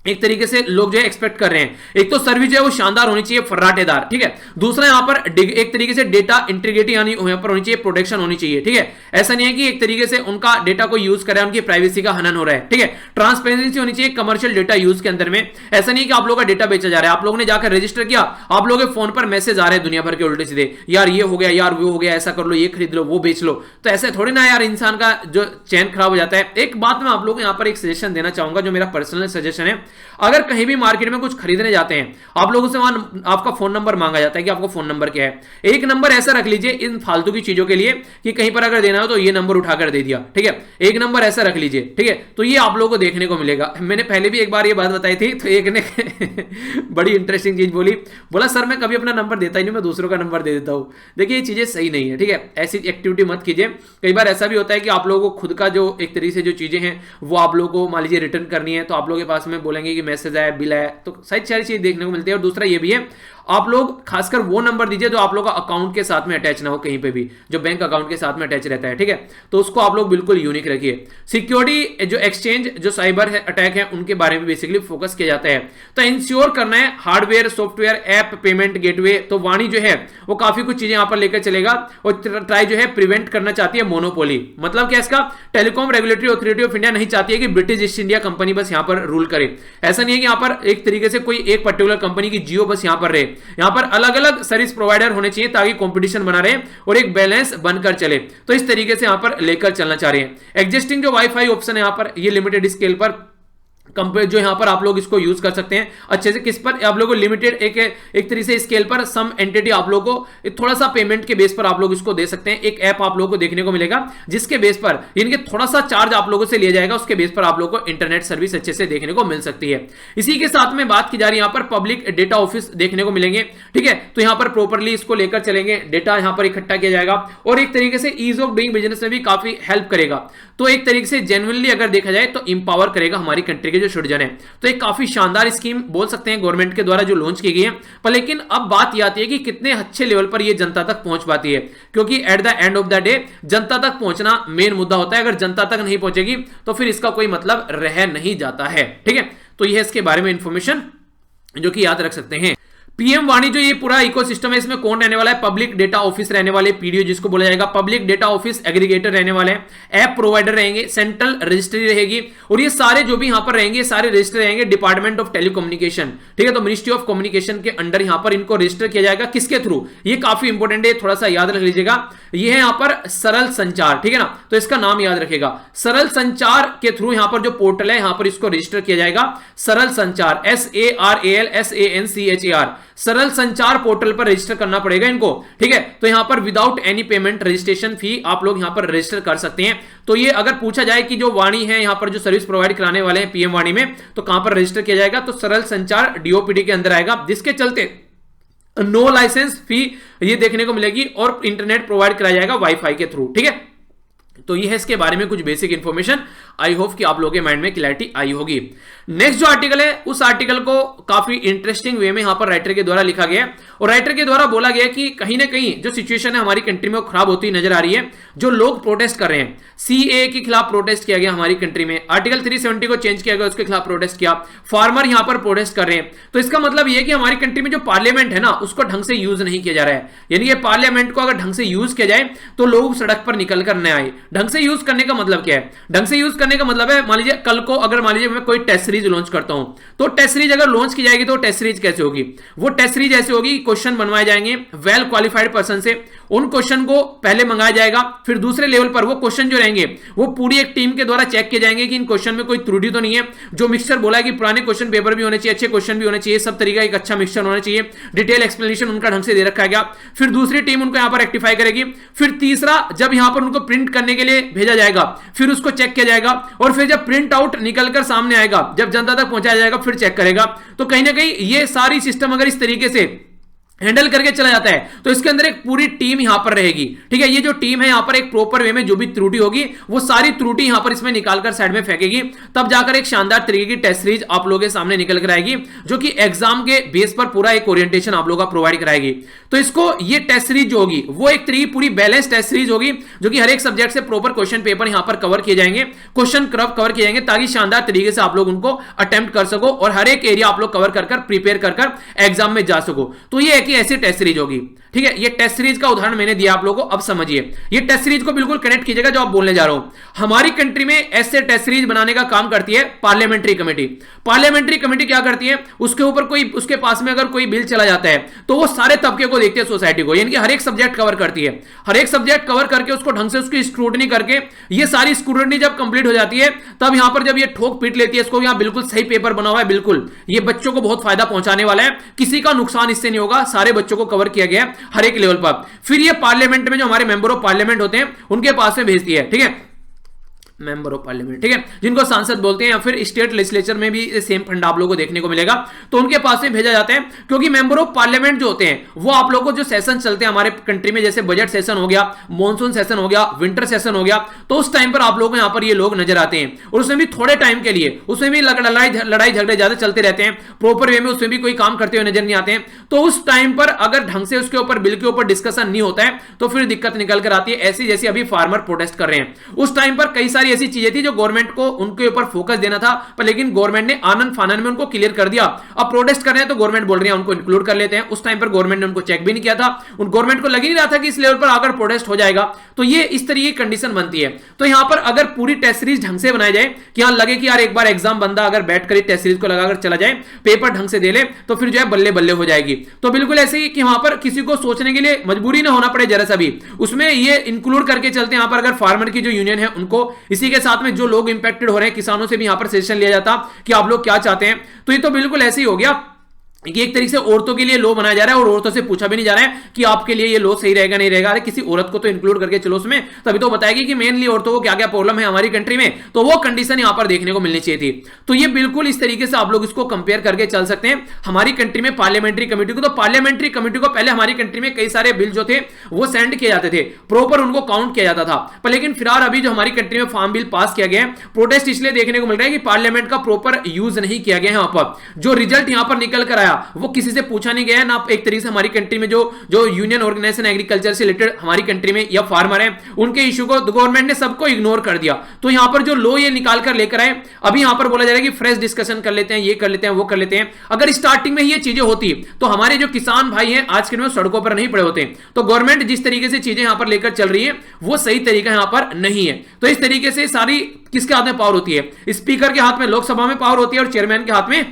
एक तरीके से लोग जो है एक्सपेक्ट कर रहे हैं। एक तो सर्विस जो है वो शानदार होनी चाहिए, फर्राटेदार, ठीक है। दूसरा यहां पर एक तरीके से डेटा इंटीग्रिटी यहां पर होनी चाहिए, प्रोटेक्शन होनी चाहिए, ठीक है। ऐसा नहीं है कि एक तरीके से उनका डेटा को यूज कर रहा है, उनकी प्राइवेसी का हनन हो रहा है, ठीक है। ट्रांसपेरेंसी होनी चाहिए कमर्शियल डेटा यूज के अंदर में। ऐसा नहीं कि आप लोगों का डेटा बेचा जा रहा है, आप लोगों ने जाकर रजिस्टर किया, आप लोगों के फोन पर मैसेज आ रहे हैं दुनिया भर के उल्टे सीधे, यार ये हो गया, यार वो हो गया, ऐसा कर लो, ये खरीद लो, वो बेच लो। तो ऐसे थोड़ी ना यार इंसान का जो चैन खराब हो जाता है। एक बात मैं आप लोगों को यहां पर एक सजेशन देना चाहूंगा, जो मेरा पर्सनल सजेशन है। अगर कहीं मार्केट में कुछ खरीदने जाते हैं, आप लोगों से वहां आपका फोन नंबर मांगा जाता है कि आपका फोन नंबर क्या है। एक नंबर ऐसा रख लीजिए इन फालतू की चीजों के लिए कि कहीं पर अगर देना हो तो ये नंबर उठाकर दे दिया, ठीक है। एक नंबर ऐसा रख लीजिए, ठीक है। तो ये आप लोगों को देखने को मिलेगा। मैंने पहले भी एक बार ये बात बताई थी, तो एक ने बड़ी इंटरेस्टिंग चीज बोला सर मैं कभी अपना नंबर देता ही नहीं, मैं दूसरों का नंबर दे देता हूं। देखिए ये चीजें सही नहीं है, ठीक है। ऐसी एक्टिविटी मत कीजिए। कई बार ऐसा भी होता है कि आप लोगों को खुद का जो एक तरीके से जो चीजें हैं वो आप लोगों को मान लीजिए रिटर्न करनी है, तो आप लोगों के पास में बोलेंगे कि मैसेज आया, बिल आया, तो सारी चीज देखने को मिलती है। और दूसरा ये भी है, आप लोग खासकर वो नंबर दीजिए जो आप लोग का अकाउंट के साथ में अटैच ना हो, कहीं पे भी जो बैंक अकाउंट के साथ में अटैच रहता है, ठीक है। तो उसको आप लोग बिल्कुल यूनिक रखिए। सिक्योरिटी जो एक्सचेंज जो साइबर अटैक है उनके बारे में बेसिकली फोकस किया जाता है। तो इंश्योर करना है hardware, software, app, payment gateway. तो वाणी जो है वो काफी कुछ चीजें यहां पर लेकर चलेगा और ट्राई जो है प्रिवेंट करना चाहती है मोनोपोली। मतलब क्या इसका, telecom regulatory authority of India नहीं चाहती है कि ब्रिटिश ईस्ट इंडिया कंपनी बस यहां पर रूल करे। ऐसा नहीं है कि यहां पर एक तरीके से कोई एक पर्टिकुलर कंपनी की जियो बस यहां पर रहे। यहां पर अलग अलग सर्विस प्रोवाइडर होने चाहिए ताकि कंपटीशन बना रहे और एक बैलेंस बनकर चले। तो इस तरीके से यहां पर लेकर चलना चाह रहे हैं। एग्जिस्टिंग जो वाईफाई ऑप्शन है यहां पर, ये लिमिटेड स्केल पर जो यहां पर आप लोग इसको यूज कर सकते हैं अच्छे से। किस पर, आप लोगों को लिमिटेड एक तरीके से स्केल पर सम एंटिटी आप लोगों को थोड़ा सा पेमेंट के बेस पर आप लोग इसको दे सकते हैं। एक ऐप आप लोगों को देखने को मिलेगा जिसके बेस पर इनके थोड़ा सा चार्ज आप लोगों से लिया जाएगा, उसके बेस पर आप लोगों को इंटरनेट सर्विस अच्छे से देखने को मिल सकती है। इसी के साथ में बात की जा रही है यहां पर पब्लिक डेटा ऑफिस देखने को मिलेंगे, ठीक है। तो यहां पर प्रॉपर्ली इसको लेकर चलेंगे, डेटा यहां पर इकट्ठा किया जाएगा और एक तरीके से ईज ऑफ डूइंग बिजनेस में भी काफी हेल्प करेगा। तो एक तरीके से जेन्युइनली अगर देखा जाए तो इंपावर करेगा हमारी कंट्री के जो सिटीजन है। तो एक काफी शानदार स्कीम बोल सकते हैं गवर्नमेंट के द्वारा जो लॉन्च की गई है। पर लेकिन अब बात यह आती है कि कितने अच्छे लेवल पर यह जनता तक पहुंच पाती है, क्योंकि at the end of the day जनता तक पहुंचना मेन मुद्दा होता है। अगर जनता तक नहीं पहुंचेगी तो फिर इसका कोई मतलब रह नहीं जाता है, ठीक है। तो यह इसके बारे में इंफॉर्मेशन जो कि याद रख सकते हैं। पीएम वाणी जो ये पूरा इकोसिस्टम है, इसमें कौन रहने वाला है? पब्लिक डेटा ऑफिस रहने वाले, पीडीओ जिसको बोला जाएगा, पब्लिक डेटा ऑफिस एग्रीगेटर रहने वाले हैं, ऐप प्रोवाइडर रहेंगे, सेंट्रल रजिस्ट्री रहेगी, और ये सारे जो भी यहां पर रहेंगे सारे रजिस्टर रहेंगे डिपार्टमेंट ऑफ टेलीकम्युनिकेशन, ठीक है। तो मिनिस्ट्री ऑफ कम्युनिकेशन के अंडर यहां पर इनको रजिस्टर किया जाएगा। किसके थ्रू? ये काफी इंपॉर्टेंट है, थोड़ा सा याद रख लीजिएगा। ये है यहां पर सरल संचार, ठीक है ना, तो इसका नाम याद रखेगा। सरल संचार के थ्रू यहां पर जो पोर्टल है यहां पर इसको रजिस्टर किया जाएगा, सरल संचार, SARALSANCHAR, सरल संचार पोर्टल पर रजिस्टर करना पड़ेगा इनको, ठीक है। तो यहां पर without any payment registration fee आप लोग यहां पर रजिस्टर कर सकते हैं। तो ये अगर पूछा जाए कि जो वाणी है यहां पर जो सर्विस प्रोवाइड कराने वाले हैं पीएम वाणी में, तो कहां पर रजिस्टर किया जाएगा? तो सरल संचार डीओपीडी के अंदर आएगा, जिसके चलते नो लाइसेंस फी ये देखने को मिलेगी और इंटरनेट प्रोवाइड कराया जाएगा वाईफाई के थ्रू, ठीक है। तो ये है इसके बारे में कुछ बेसिक इंफॉर्मेशन। आई होप कि आप लोगों के माइंड में क्लैरिटी आई होगी। नेक्स्ट जो आर्टिकल है उस आर्टिकल को काफी इंटरेस्टिंग वे में यहां पर राइटर के द्वारा लिखा गया है, और राइटर के द्वारा बोला गया कि कहीं ना कहीं जो सिचुएशन है हमारी कंट्री में वो खराब होती नजर आ रही है। जो लोग प्रोटेस्ट कर रहे हैं, सीए के खिलाफ प्रोटेस्ट किया गया हमारी कंट्री में, आर्टिकल 370 को चेंज किया गया, उसके खिलाफ प्रोटेस्ट किया, फार्मर यहां पर प्रोटेस्ट कर रहे हैं। तो इसका मतलब यह कि हमारी कंट्री में जो पार्लियामेंट है ना उसको ढंग से यूज नहीं किया जा रहा है। यानी कि पार्लियामेंट को अगर ढंग से यूज किया जाए तो लोग सड़क पर निकल कर न आए। ढंग से यूज करने का मतलब क्या है? ढंग से यूज करने का मतलब है, मान लीजिए कल को अगर मान लीजिए मैं कोई टेस्ट सीरीज लॉन्च करता हूं, तो टेस्ट सीरीज अगर लॉन्च की जाएगी तो टेस्ट सीरीज कैसे होगी? वो टेस्ट सीरीज ऐसे होगी, क्वेश्चन बनवाए जाएंगे वेल क्वालिफाइड पर्सन से, उन क्वेश्चन को पहले मंगाया जाएगा, फिर दूसरे लेवल पर वो क्वेश्चन जो रहेंगे वो पूरी एक टीम के द्वारा चेक किए जाएंगे कि इन क्वेश्चन में कोई त्रुटि तो नहीं है। जो मिक्सचर बोला है कि पुराने क्वेश्चन पेपर भी होने चाहिए, अच्छे क्वेश्चन भी होने चाहिए, सब तरीका एक अच्छा मिक्सचर होना चाहिए, डिटेल एक्सप्लेनेशन उनका ढंग से दे रखा गया। फिर दूसरी टीम उनको यहां पर रेक्टिफाई करेगी। फिर तीसरा, जब यहां पर उनको प्रिंट करने के लिए भेजा जाएगा, फिर उसको चेक किया जाएगा, और फिर जब प्रिंट आउट निकलकर सामने आएगा, जब जनता तक पहुंचाया जाएगा, फिर चेक करेगा। तो कहीं ना कहीं ये सारी सिस्टम अगर इस तरीके से हैंडल करके चला जाता है तो इसके अंदर एक पूरी टीम यहां पर रहेगी, ठीक है। ये जो टीम है यहां पर एक प्रॉपर वे में जो भी त्रुटि होगी वो सारी त्रुटि यहां पर इसमें निकालकर साइड में फेंकेगी, तब जाकर एक शानदार तरीके की टेस्ट सीरीज आप लोगों के सामने निकल कर आएगी, जो कि एग्जाम के बेस पर पूरा एक ओरिएंटेशन आप लोगों का प्रोवाइड कराएगी। तो इसको ये टेस्ट सीरीज जो होगी वो एक तरीके पूरी बैलेंस टेस्ट सीरीज होगी, जो कि हर एक सब्जेक्ट से प्रॉपर क्वेश्चन पेपर यहां पर कवर किए जाएंगे, क्वेश्चन कवर किए जाएंगे, ताकि शानदार तरीके से आप लोग उनको अटेम्प्ट कर सको और हर एक एरिया आप लोग कवर कर प्रिपेयर कर एग्जाम में जा सको। तो ये है कि ऐसी टेस्ट सीरीज होगी, ठीक है। ये टेस्ट सीरीज का उदाहरण मैंने दिया आप लोगों को, अब समझिए। ये टेस्ट सीरीज को बिल्कुल कनेक्ट कीजिएगा जो आप बोलने जा रहा हूं। हमारी कंट्री में ऐसे टेस्ट सीरीज बनाने का काम करती है पार्लियामेंट्री कमेटी। पार्लियामेंट्री कमेटी क्या करती है? उसके ऊपर कोई, उसके पास में अगर कोई बिल चला जाता है तो वो सारे तबके को देखती है, सोसाइटी को, यानी कि हर एक सब्जेक्ट कवर करती है। हर एक सब्जेक्ट कवर करके उसको ढंग से उसकी स्क्रूटनी करके, ये सारी स्क्रूटनी जब कंप्लीट हो जाती है तब यहां पर जब ये ठोक पीट लेती है इसको, यहां बिल्कुल सही पेपर बना हुआ है, बिल्कुल ये बच्चों को बहुत फायदा पहुंचाने वाला है, किसी का नुकसान इससे नहीं होगा, सारे बच्चों को कवर किया गया हर एक लेवल पर। फिर ये पार्लियामेंट में जो हमारे मेंबर ऑफ पार्लियामेंट होते हैं उनके पास में भेजती है, ठीक है, मेंबर ऑफ पार्लियामेंट, ठीक है, जिनको सांसद बोलते हैं, या फिर स्टेट लेजिस्लेचर में भी सेम फंड आप लोगों को देखने को मिलेगा, तो उनके पास में भेजा जाता है। क्योंकि मेंबर ऑफ पार्लियामेंट जो होते हैं वो आप लोगों को जो सेशन चलते हैं हमारे कंट्री में, जैसे बजट सेशन हो गया, मॉनसून सेशन हो गया, विंटर सेशन हो गया, तो उस टाइम पर आप लोगों को यहां पर ये लोग नजर आते हैं, और उसमें भी थोड़े टाइम के लिए, उसमें भी लड़ाई झगड़े ज्यादा चलते रहते हैं, प्रॉपर वे में उसमें भी कोई काम करते हुए नजर नहीं आते हैं। तो उस टाइम पर अगर ढंग से उसके ऊपर बिल के ऊपर डिस्कशन नहीं होता है तो फिर दिक्कत निकल कर आती है, ऐसी जैसी अभी फार्मर प्रोटेस्ट कर रहे हैं। उस टाइम पर कई सारी ऐसी चीजें थी जो गवर्नमेंट को उनके ऊपर फोकस देना था, पर लेकिन गवर्नमेंट ने आनंद फानन में उनको क्लियर कर दिया। अब प्रोटेस्ट कर रहे हैं तो गवर्नमेंट बोल रही है उनको इंक्लूड कर लेते हैं। उस टाइम पर गवर्नमेंट ने उनको चेक भी नहीं किया था, उन गवर्नमेंट को लग ही नहीं रहा था कि इस लेवल पर अगर प्रोटेस्ट हो जाएगा तो ये इस तरीके की कंडीशन बनती है। तो यहां पर अगर पूरी टेस्ट सीरीज ढंग से बनाई जाए कि यहां लगे कि यार एक बार एग्जाम बंदा अगर बैठ कर टेस्ट सीरीज को लगाकर चला जाए, पेपर ढंग से दे ले, तो फिर जो है बल्ले बल्ले हो जाएगी। तो बिल्कुल ऐसे ही कि वहां पर किसी को सोचने के लिए मजबूरी ना होना पड़े जरा सा भी, उसमें ये इंक्लूड करके चलते हैं। यहां पर अगर फार्मर की जो यूनियन है उनको, इसी के साथ में जो लोग इंपैक्टेड हो रहे हैं किसानों से भी यहां पर सजेशन लिया जाता कि आप लोग क्या चाहते हैं। तो ये तो बिल्कुल ऐसे ही हो गया कि एक तरीके से औरतों के लिए लॉ बनाया जा रहा है और औरतों से पूछा भी नहीं जा रहा है कि आपके लिए ये लॉ सही रहेगा नहीं रहेगा। अरे किसी औरत को तो इंक्लूड करके चलो उसमें, तभी तो बताएगी कि मेनली औरतों को क्या क्या प्रॉब्लम है हमारी कंट्री में, तो वो कंडीशन यहां पर देखने को मिलनी चाहिए थी। तो ये बिल्कुल इस तरीके से आप लोग इसको कंपेयर करके चल सकते हैं हमारी कंट्री में पार्लियामेंट्री कमेटी को। तो पार्लियामेंट्री कमेटी को पहले हमारी कंट्री में कई सारे बिल जो थे वो सेंड किए जाते थे, प्रॉपर उनको काउंट किया जाता था, पर लेकिन फिलहाल अभी जो हमारी कंट्री में फार्म बिल पास किया गया है, प्रोटेस्ट इसलिए देखने को मिल रहा है कि पार्लियामेंट का प्रॉपर यूज नहीं किया गया। यहां पर जो रिजल्ट यहां पर निकल कर आया आया वो किसी से पूछा नहीं गया, ना एक तरीके से हमारी कंट्री में जो जो यूनियन ऑर्गेनाइजेशन एग्रीकल्चर से रिलेटेड हमारी कंट्री में या फार्मर है उनके इशू को गवर्नमेंट ने सबको इग्नोर कर दिया। तो यहां पर जो लो ये निकाल कर लेकर आए, अभी यहां पर बोला जा रहा है कि फ्रेश डिस्कशन कर लेते हैं, ये कर लेते हैं, वो कर लेते हैं। अगर स्टार्टिंग में ये चीजें होती तो हमारे जो किसान भाई हैं आज के दिन सड़कों पर नहीं पड़े होते। तो गवर्नमेंट जिस तरीके से चीजें यहां पर लेकर चल रही है वो सही तरीका यहां पर नहीं है। तो इस तरीके से सारी किसके हाथ में पावर होती है? स्पीकर के हाथ में लोकसभा में पावर होती है और चेयरमैन के हाथ में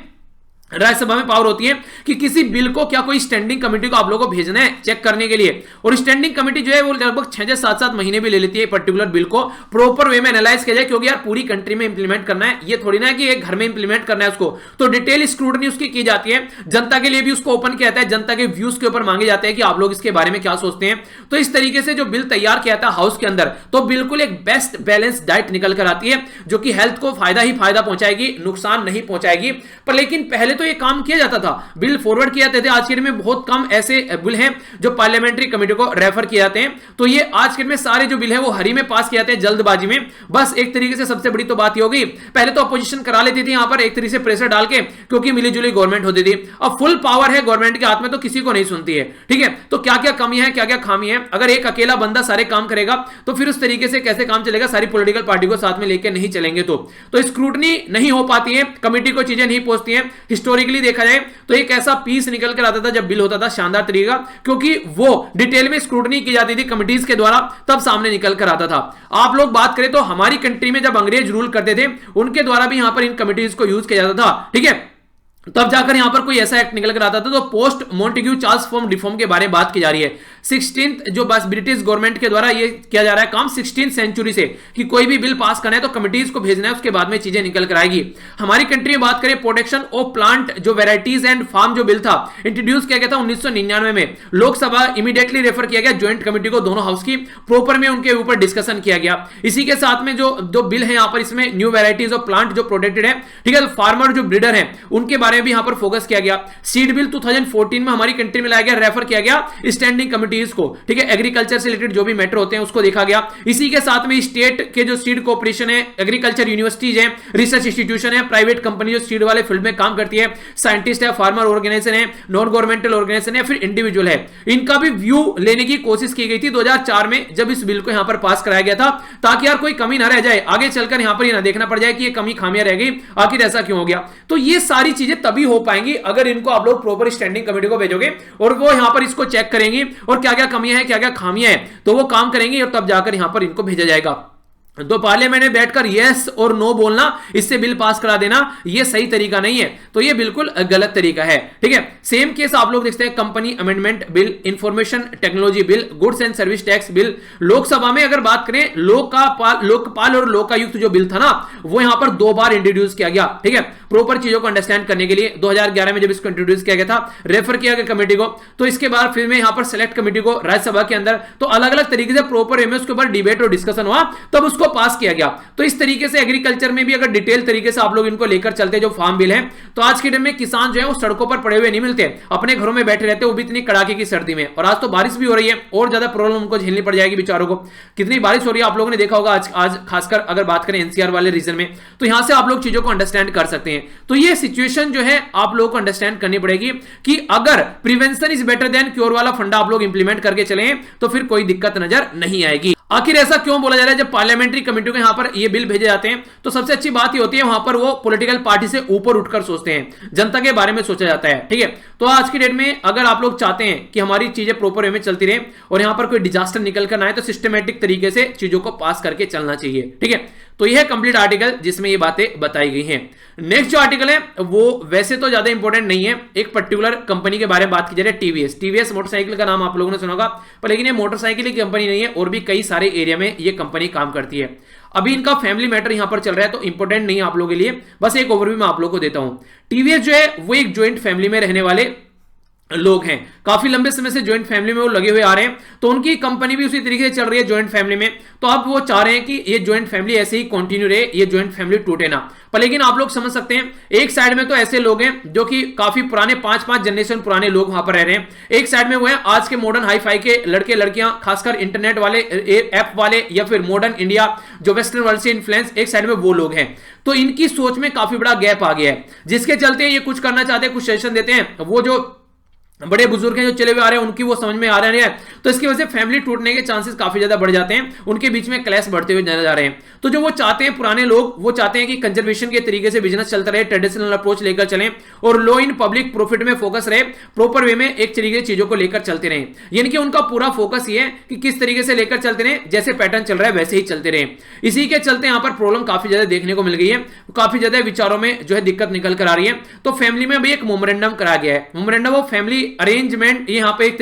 राज्यसभा में पावर होती है कि किसी बिल को क्या कोई स्टैंडिंग कमेटी को आप लोगों को भेजना है चेक करने के लिए। और स्टैंडिंग कमेटी जो है वो लगभग 6-7 महीने भी ले लेती है पर्टिकुलर बिल को प्रॉपर वे में एनालाइज किया जाए, क्योंकि यार पूरी कंट्री में इंप्लीमेंट करना है, ये थोड़ी ना है कि एक घर में इंप्लीमेंट करना है उसको। तो डिटेल स्क्रूटनी उसकी की जाती है, जनता के लिए भी उसको ओपन किया जाता है, जनता के व्यूज के ऊपर मांगे जाते हैं कि आप लोग इसके बारे में क्या सोचते हैं। तो इस तरीके से जो बिल तैयार किया था हाउस के अंदर, तो बिल्कुल एक बेस्ट बैलेंस डाइट निकल कर आती है जो कि हेल्थ को फायदा ही फायदा पहुंचाएगी, नुकसान नहीं पहुंचाएगी। पर लेकिन पहले तो ये काम किया जाता था, बिल फॉरवर्ड किए जाते थे। आज के दिन में बहुत कम ऐसे बिल हैं जो पार्लियामेंट्री कमेटी को रेफर किए जाते हैं। तो ये आज के दिन में सारे जो बिल हैं वो हरी में पास किए जाते हैं जल्दबाजी में। बस एक तरीके से सबसे बड़ी तो बात ये हो गई, पहले तो अपोजिशन करा लेती थी यहां पर एक तरीके से प्रेशर डाल के, क्योंकि मिलीजुली गवर्नमेंट होती थी। अब फुल पावर है गवर्नमेंट के हाथ में तो किसी को नहीं सुनती है, ठीक है। तो क्या क्या कमी है, क्या क्या खामी है, अगर एक अकेला बंदा सारे काम करेगा तो फिर उस तरीके से कैसे काम चलेगा? सारी पॉलिटिकल पार्टी को साथ में लेकर नहीं चलेंगे तो स्क्रूटनी नहीं हो पाती है, कमेटी को चीजें नहीं पहुंचती हैं। हिस्टोरिकली देखा जाए तो एक ऐसा पीस निकल कर आता था जब बिल होता था शानदार तरीका, क्योंकि वो डिटेल में स्क्रूटनी की जाती थी कमिटीज के द्वारा, तब सामने निकल कर आता था। आप लोग बात करें तो हमारी कंट्री में जब अंग्रेज रूल करते थे उनके द्वारा भी यहां पर इन कमिटीज को यूज किया जाता था, ठीक है। तब जाकर यहां पर कोई ऐसा एक्ट निकल कर आता था। तो पोस्ट मॉन्टेग्यू चार्ल्स फॉर्म रिफॉर्म के बारे में बात की जा रही है। 16th जो बस ब्रिटिश गवर्नमेंट के द्वारा ये किया जा रहा है काम 16th सेंचुरी से कि कोई भी बिल पास करना है तो कमिटीज को भेजना है, उसके बाद में चीजें निकल कर आएगी। हमारी कंट्री में बात करें प्रोटेक्शन ऑफ प्लांट जो वेराइटीज एंड फार्म जो बिल था इंट्रोड्यूस किया गया था 1999 में। लोकसभा इमीडिएटली रेफर किया गया ज्वाइंट कमेटी को, दोनों हाउस की प्रॉपर में उनके ऊपर डिस्कशन किया गया। इसी के साथ में जो बिल है यहां पर इसमें न्यू वेराइटीज ऑफ प्लांट जो प्रोटेक्टेड है, ठीक है, फार्मर जो ब्रीडर है उनके बारे में भी यहां पर फोकस किया गया। सीड बिल 2014 में हमारी कंट्री में लाया गया, रेफर किया गया स्टैंडिंग कमिटीज को, ठीक है। एग्रीकल्चर से रिलेटेड जो भी मैटर होते हैं उसको देखा गया। इसी के साथ में स्टेट के जो सीड कॉर्पोरेशन है, एग्रीकल्चर यूनिवर्सिटीज है, रिसर्च इंस्टीट्यूशन है, प्राइवेट कंपनी जो सीड वाले फील्ड में काम करती है, साइंटिस्ट है, फार्मर ऑर्गेनाइजेशन है, नॉन गवर्नमेंटल ऑर्गेनाइजेशन है, फिर इंडिविजुअल है, इनका भी व्यू लेने की कोशिश की गई थी 2004 में जब इस बिल को यहां पर पास कराया गया था, ताकि यार कोई कमी ना रह जाए, आगे चलकर यहां पर ये ना देखना पड़ जाए कि ये कमी खामियां रह गई, आखिर ऐसा क्यों हो गया। तो ये सारी चीजें तभी हो पाएंगी अगर इनको आप लोग प्रॉपर स्टैंडिंग कमेटी को भेजोगे और वो यहां पर इसको चेक करेंगे और क्या क्या कमियां हैं, क्या क्या खामियां हैं, तो वो काम करेंगे और तब जाकर यहां पर इनको भेजा जाएगा। तो पार्लियामेंट में बैठकर यस और नो बोलना, इससे बिल पास करा देना, ये सही तरीका नहीं है, तो ये बिल्कुल गलत तरीका है, ठीक है। सेम केस आप लोग देखते हैं company amendment bill, information technology bill, goods and service tax bill. Lok Sabha में अगर बात करें लोकपाल और लोकायुक्त जो बिल था ना, वो यहां पर 2 बार इंट्रोड्यूस किया गया, ठीक है, प्रॉपर चीजों को अंडरस्टैंड करने के लिए। 2011 में जब इसको इंट्रोड्यूस किया गया था, रेफर किया गया कमेटी को, तो इसके बाद फिर में यहां पर सेलेक्ट कमेटी को राज्यसभा के अंदर, तो अलग अलग तरीके से प्रॉपर वे में उसके ऊपर डिबेट और डिस्कशन हुआ, तब उसको पास किया गया। तो इस तरीके से एग्रीकल्चर में भी अगर डिटेल तरीके से आप लोग इनको लेकर चलते जो फार्म बिल है, तो आज के दिन में किसान जो है वो सड़कों पर पड़े हुए नहीं मिलते, अपने घरों में बैठे रहते, वो भी इतनी कड़ाके की सर्दी में। और आज तो बारिश भी हो रही है और ज्यादा प्रॉब्लम उनको झेलनी पड़ जाएगी बेचारों को। कितनी बारिश हो रही है आप लोगों ने देखा होगा आज खासकर अगर बात करें एनसीआर वाले रीजन में, तो यहां से आप लोग चीजों को अंडरस्टैंड कर सकते हैं। तो ये सिचुएशन जो है आप लोगों को अंडरस्टैंड करनी पड़ेगी कि अगर prevention is better than cure वाला फंडा आप लोग इंप्लीमेंट करके चलें तो फिर कोई दिक्कत नजर नहीं आएगी। आखिर ऐसा क्यों बोला जा रहा है? जब पार्लियामेंट्री कमेटी को यहां पर ये बिल भेजे जाते हैं तो सबसे अच्छी बात ये होती है वहां पर वो पॉलिटिकल पार्टी से ऊपर उठकर सोचते हैं, जनता के बारे में सोचा जाता है, ठीक है। तो आज की डेट में अगर आप लोग चाहते हैं कि हमारी चीजें प्रॉपर वे में चलती रहे और यहां पर कोई डिजास्टर निकल कर ना आए, तो सिस्टमेटिक तरीके से चीजों को पास करके चलना चाहिए, ठीक है। तो यह है कंप्लीट आर्टिकल जिसमें ये बातें बताई गई हैं। नेक्स्ट जो आर्टिकल है वो वैसे तो ज्यादा इंपॉर्टेंट नहीं है, एक पर्टिकुलर कंपनी के बारे में बात की जा रही है, टीवीएस मोटरसाइकिल का नाम आप लोगों ने सुना होगा, पर लेकिन ये मोटरसाइकिल की कंपनी नहीं है, और भी कई सारे एरिया में ये कंपनी काम करती है। अभी इनका फैमिली मैटर यहां पर चल रहा है तो इंपॉर्टेंट नहीं है आप लोगों के लिए, बस एक ओवरव्यू मैं आप लोगों को देता हूं। टीवीएस जो है वो एक ज्वाइंट फैमिली में रहने वाले लोग हैं, काफी लंबे समय से ज्वाइंट फैमिली में वो लगे हुए आ रहे हैं, तो उनकी कंपनी भी उसी तरीके से चल रही है ज्वाइंट फैमिली में। तो अब वो चाह रहे हैं कि ये ज्वाइंट फैमिली ऐसे ही कंटिन्यू रहे, ये ज्वाइंट फैमिली टूटे ना। पर लेकिन आप लोग समझ सकते हैं, एक साइड में तो ऐसे लोग हैं जो कि काफी पुराने 5-5 जनरेशन पुराने लोग वहां पर रह रहे हैं, एक साइड में वो है आज के मॉडर्न हाई फाई के लड़के लड़कियां, खासकर इंटरनेट वाले, ऐप वाले, या फिर मॉडर्न इंडिया जो वेस्टर्न वर्ल्ड से इन्फ्लुएंस, एक साइड में वो लोग हैं। तो इनकी सोच में काफी बड़ा गैप आ गया है, जिसके चलते ये कुछ करना चाहते हैं, कुछ सजेशन देते हैं, वो जो बड़े बुजुर्ग हैं जो चले हुए आ रहे हैं उनकी वो समझ में आ रहे हैं, तो इसकी वजह से फैमिली टूटने के चांसेस काफी ज्यादा बढ़ जाते हैं, उनके बीच में क्लैश बढ़ते हुए नजर आ रहे हैं। तो जो वो चाहते हैं पुराने लोग, वो चाहते हैं कि कंजर्वेशन के तरीके से बिजनेस चलता रहे, ट्रेडिशनल अप्रोच लेकर चलें और लो इन पब्लिक प्रॉफिट में फोकस रहे, प्रॉपर वे में एक तरीके से चीजों को लेकर चलते रहे। यानी कि उनका पूरा फोकस ये है कि किस तरीके से लेकर चलते रहे, जैसे पैटर्न चल रहा है वैसे ही चलते रहे। इसी के चलते यहां पर प्रॉब्लम काफी ज्यादा देखने को मिल गई है, काफी ज्यादा विचारों में जो है दिक्कत निकल कर आ रही है। तो फैमिली में भी एक मेमोरेंडम कराया गया है, मेमोरेंडम ऑफ फैमिली अरेंजमेंट, यहां पे एक